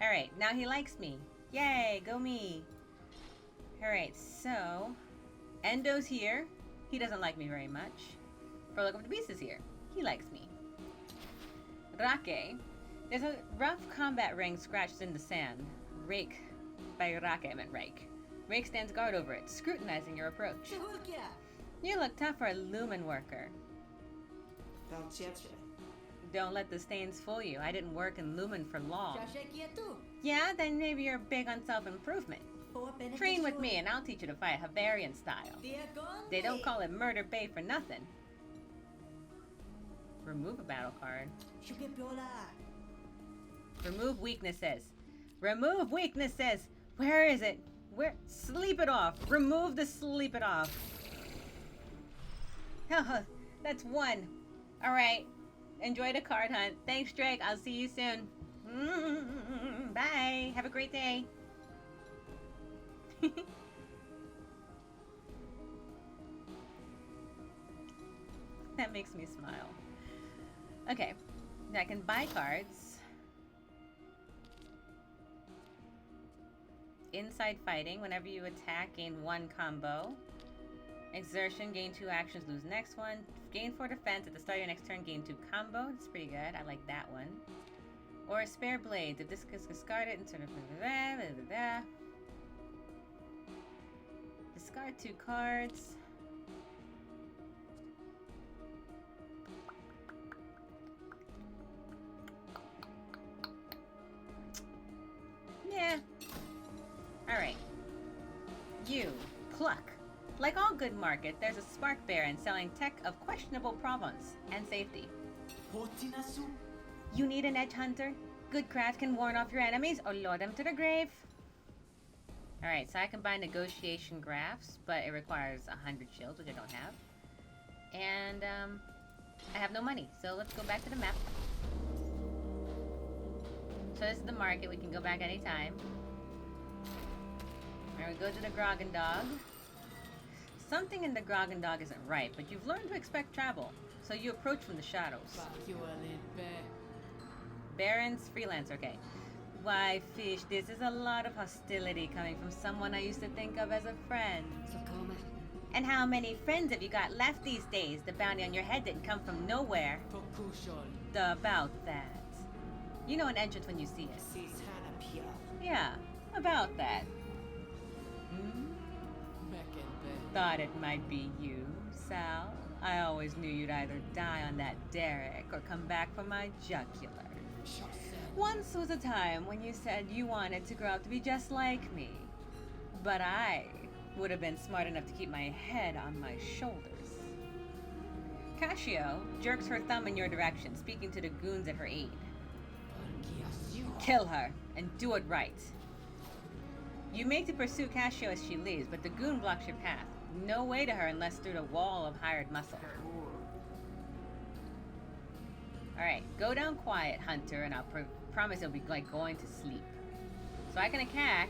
S1: Alright, now he likes me. Yay, go me. Alright, so Endo's here. He doesn't like me very much. Frolic of the Beast is here. He likes me. Rake. There's a rough combat ring scratched in the sand. Rake. By Rake, I meant Rake. Rake stands guard over it, scrutinizing your approach. You look tough for a lumen worker. Don't let the stains fool you. I didn't work in Lumen for long.
S5: Cherchez quietud.
S1: Yeah, then maybe you're big on self-improvement. Train with me and I'll teach you to fight Havarian style. They don't call it Murder Bay for nothing. Remove a battle card. Remove weaknesses. Remove weaknesses! Where is it? Where? Sleep it off. Remove the sleep it off. That's one. Alright. Enjoy the card hunt. Thanks, Drake. I'll see you soon. Bye. Have a great day. That makes me smile. Okay. I can buy cards. Inside fighting. Whenever you attack, gain 1 combo. Exertion, gain 2 actions, lose next one. Gain 4 defense. At the start of your next turn, gain 2 combo. That's pretty good. I like that one. Or spare blades. If this is discarded, and sort of discard 2 cards. Yeah. Alright. You. Pluck. Like all good market, there's a spark baron selling tech of questionable provenance and safety. You need an edge hunter? Good craft can warn off your enemies or lure them to the grave. Alright, so I can buy negotiation graphs, but it requires 100 shields, which I don't have. And, I have no money, so let's go back to the map. So this is the market, we can go back anytime. And we go to the Grog and Dog. Something in the Grog and Dog isn't right, but you've learned to expect travel, so you approach from the shadows. Baron's freelancer, okay. Why, Fish, this is a lot of hostility coming from someone I used to think of as a friend. And how many friends have you got left these days? The bounty on your head didn't come from nowhere. About that. You know an entrance when you see it. Yeah, about that. Thought it might be you, Sal. I always knew you'd either die on that derrick or come back for my jugular. Once was a time when you said you wanted to grow up to be just like me. But I would have been smart enough to keep my head on my shoulders. Cassio jerks her thumb in your direction, speaking to the goons at her aid. Kill her, and do it right. You make to pursue Cassio as she leaves, but the goon blocks your path. No way to her unless through the wall of hired muscle. Alright, go down quiet, Hunter, and I'll promise it'll be like going to sleep. So I can attack,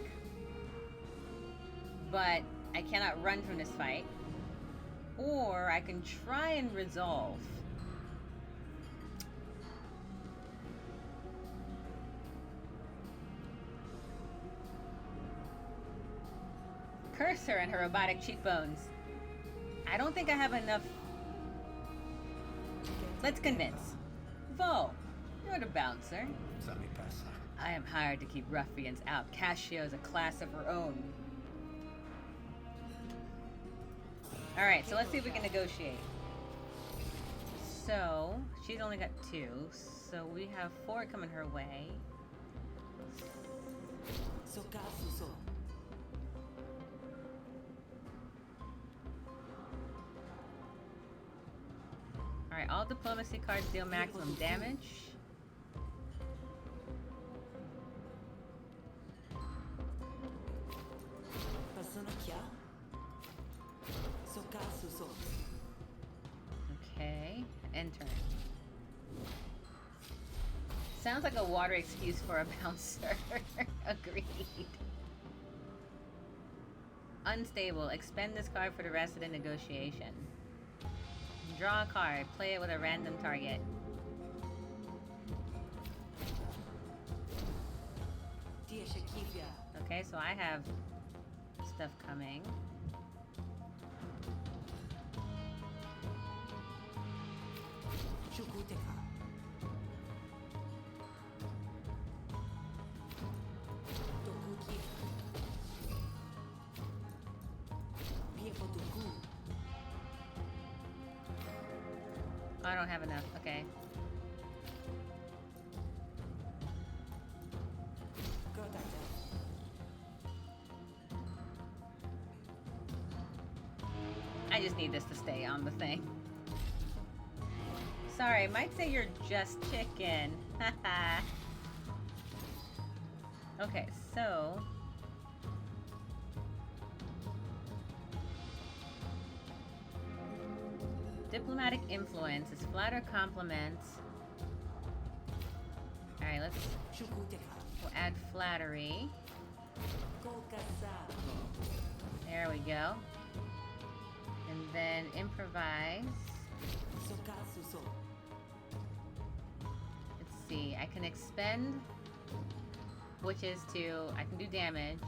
S1: but I cannot run from this fight. Or I can try and resolve. Curse her and her robotic cheekbones. I don't think I have enough. Let's convince. Vo, you're the bouncer. I am hired to keep ruffians out. Cassio's a class of her own. Alright, so let's see if we can negotiate. So, she's only got 2, so we have 4 coming her way. Alright, all diplomacy cards deal maximum damage. Okay, enter. Sounds like a water excuse for a bouncer. Agreed. Unstable. Expend this card for the rest of the negotiation. Draw a card. Play it with a random target. Okay, so I have stuff coming. Oh, I don't have enough. Okay.
S3: Go, Doctor.
S1: I just need this to stay on the thing. Sorry, might say you're just chicken. Haha. Okay, so... Diplomatic influence is flatter compliments. Alright, let's... We'll add flattery. There we go. And then improvise. Let's see, I can expend, which is I can do damage.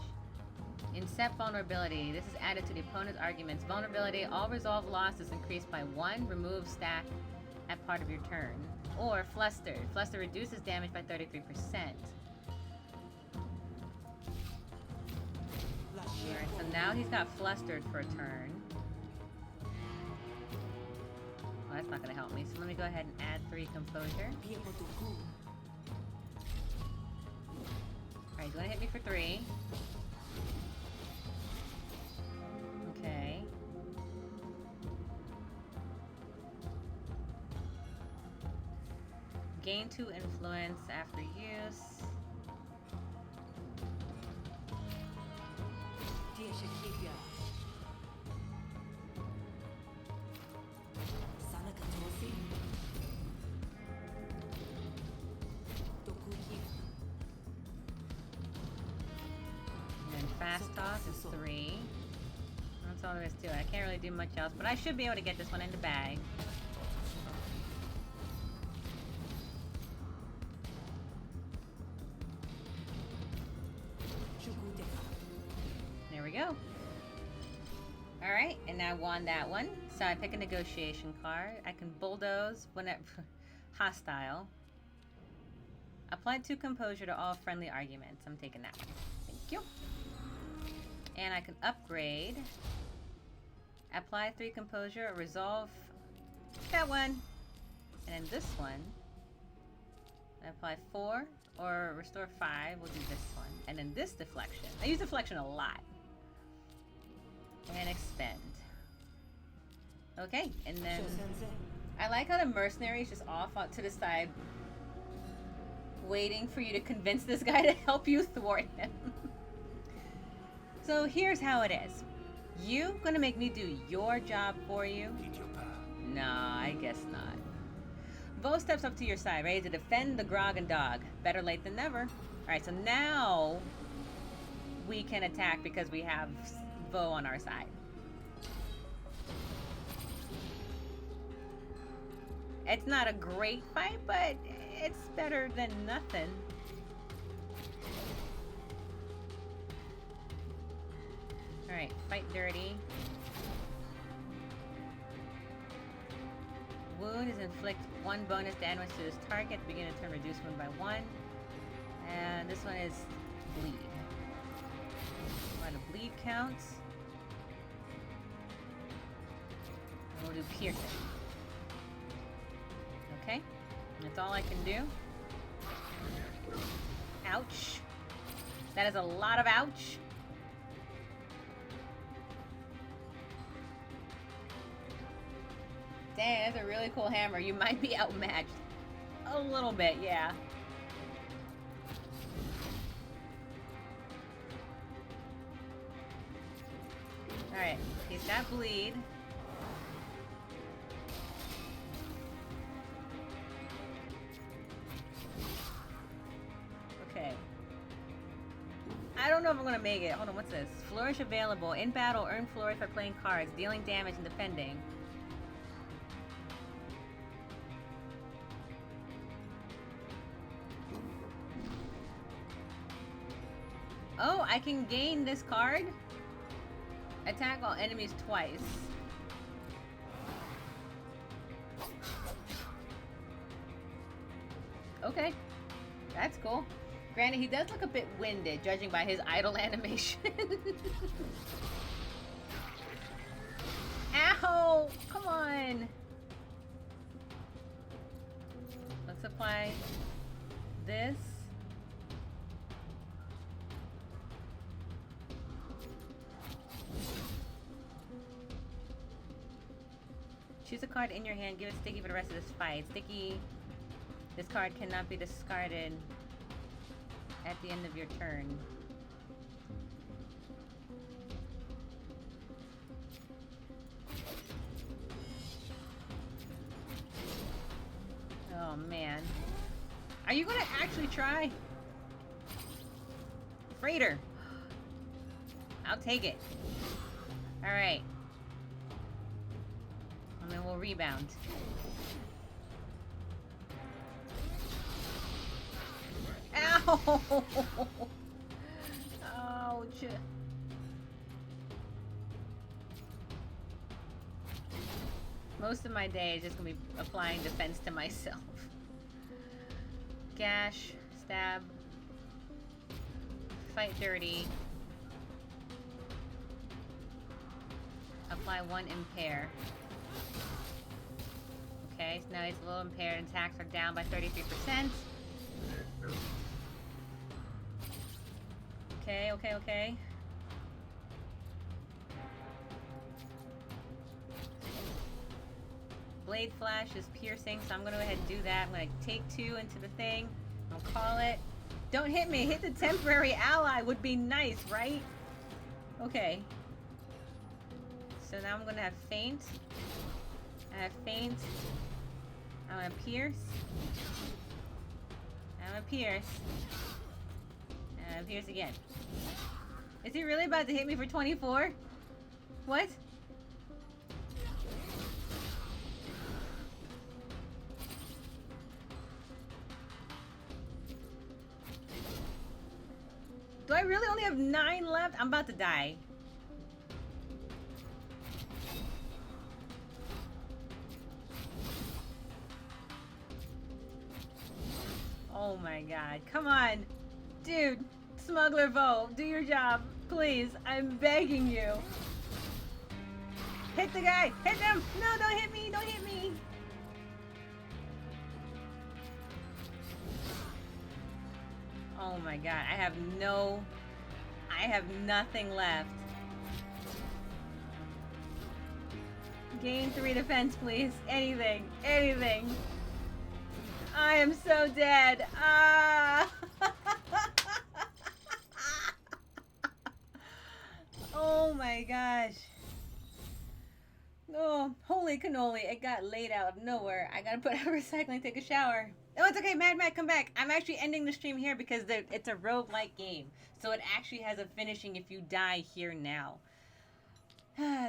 S1: Incept vulnerability. This is added to the opponent's arguments. Vulnerability, all resolved losses increased by 1. Remove stack at part of your turn. Or flustered. Fluster reduces damage by 33%. Alright, so now he's got flustered for a turn. Oh, that's not gonna help me. So let me go ahead and add 3 composure. Alright, he's gonna hit me for 3. Okay. Gain 2 influence after use. And then fast toss is 3. That's all there is to it. I can't really do much else, but I should be able to get this one in the bag. There we go. Alright, and I won that one. So I pick a negotiation card. I can bulldoze whenever hostile. Apply 2 composure to all friendly arguments. I'm taking that one. Thank you. And I can upgrade. Apply 3 composure or resolve that one. And then this one. I apply 4 or restore 5. We'll do this one. And then this deflection. I use deflection a lot. And expend. Okay, and then I like how the mercenary is just off to the side, waiting for you to convince this guy to help you thwart him. So here's how it is. You gonna make me do your job for you? Nah, I guess not. Vo steps up to your side, ready to defend the grog and dog. Better late than never. Alright, so now we can attack because we have Vo on our side. It's not a great fight, but it's better than nothing. Alright, fight dirty. Wound is inflict 1 bonus damage to this target. Begin to turn reduce wound by 1. And this one is bleed. The bleed counts. And we'll do piercing. Okay, that's all I can do. Ouch. That is a lot of ouch. Dang, that's a really cool hammer. You might be outmatched. A little bit, yeah. Alright, he's got bleed. Okay. I don't know if I'm gonna make it. Hold on, what's this? Flourish available. In battle, earn flourish by playing cards, dealing damage and defending. Oh, I can gain this card. Attack all enemies twice. Okay, that's cool. Granted, he does look a bit winded, judging by his idle animation. Ow! Come on! Choose a card in your hand. Give it sticky for the rest of this fight. Sticky. This card cannot be discarded at the end of your turn. Oh man. Are you gonna actually try? Freighter. I'll take it. Alright. And then we'll rebound. Ow! Ouch. Most of my day is just gonna be applying defense to myself. Gash, stab, fight dirty, apply 1 impair. Okay, so now he's a little impaired and attacks are down by 33%. Okay. Blade Flash is piercing, so I'm gonna go ahead and do that. I'm gonna take 2 into the thing. I'll call it. Don't hit me! Hit the temporary ally would be nice, right? Okay. So now I'm gonna have feint. I have feint. I'm gonna pierce. I'm gonna pierce. And I'm gonna pierce again. Is he really about to hit me for 24? What? Do I really only have 9 left? I'm about to die. Oh my god. Come on. Dude. Smuggler Vo. Do your job. Please. I'm begging you. Hit the guy. Hit him. No, don't hit me. Don't hit me. Oh my god. I have nothing left. Gain 3 defense, please. Anything. Anything. I am so dead. Ah. Oh my gosh. Oh, holy cannoli. It got laid out of nowhere. I gotta put out recycling, take a shower. Oh, it's okay. Mad, come back. I'm actually ending the stream here because it's a roguelike game. So it actually has a finishing if you die here now.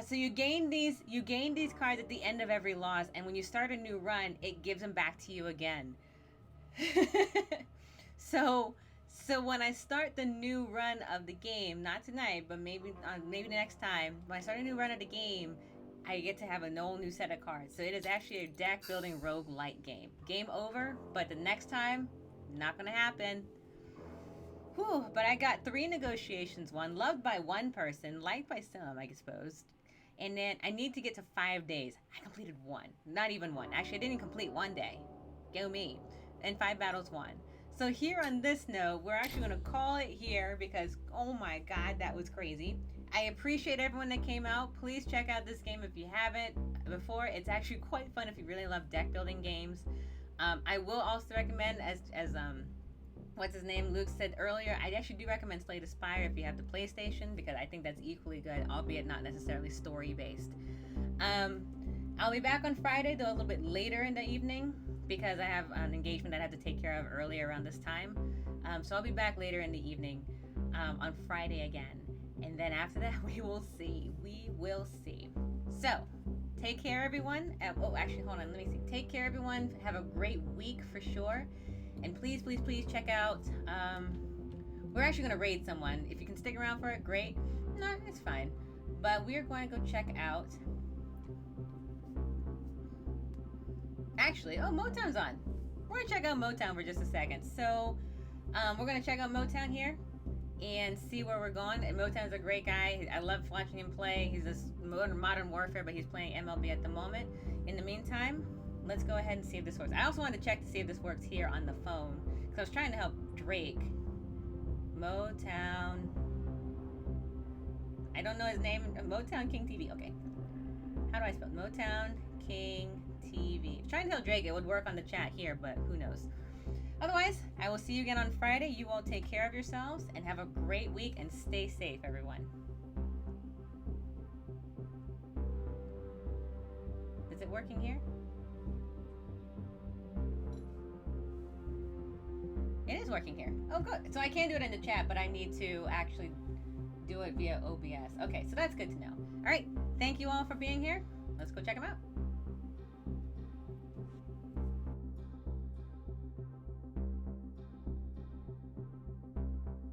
S1: So you gain these cards at the end of every loss, and when you start a new run, it gives them back to you again. So when I start the new run of the game, not tonight, but maybe next time, when I start a new run of the game, I get to have a whole new set of cards. So it is actually a deck building roguelite game. Game over, but the next time, not gonna happen. Whew, but I got 3 negotiations won, loved by 1 person, liked by some, I suppose. And then I need to get to 5 days. I completed 1. Not even 1. Actually, I didn't complete 1 day. Go me. And 5 battles won. So here on this note, we're actually going to call it here because, oh my god, that was crazy. I appreciate everyone that came out. Please check out this game if you haven't before. It's actually quite fun if you really love deck building games. I will also recommend, as what's his name, Luke said earlier, I actually do recommend Slay the Spire if you have the PlayStation, because I think that's equally good, albeit not necessarily story-based. I'll be back on Friday, though a little bit later in the evening, because I have an engagement that I have to take care of early around this time. So I'll be back later in the evening on Friday again. And then after that, we will see. We will see. So, take care, everyone. Oh, actually, hold on. Let me see. Take care, everyone. Have a great week for sure. And please, please, please check out, we're actually going to raid someone. If you can stick around for it, great. No, it's fine. But we're going to go check out, actually, oh, Motown's on. We're going to check out Motown for just a second. So, we're going to check out Motown here and see where we're going. And Motown's a great guy. I love watching him play. He's this Modern Warfare, but he's playing MLB at the moment. In the meantime, let's go ahead and see if this works. I also wanted to check to see if this works here on the phone, because I was trying to help Drake. Motown. I don't know his name. Motown King TV. Okay. How do I spell Motown King TV. I'm trying to tell Drake it would work on the chat here, but who knows. Otherwise, I will see you again on Friday. You all take care of yourselves and have a great week and stay safe, everyone. Is it working here? It is working here. Oh, good. So I can do it in the chat, but I need to actually do it via OBS. Okay, so that's good to know. All right. Thank you all for being here. Let's go check them out.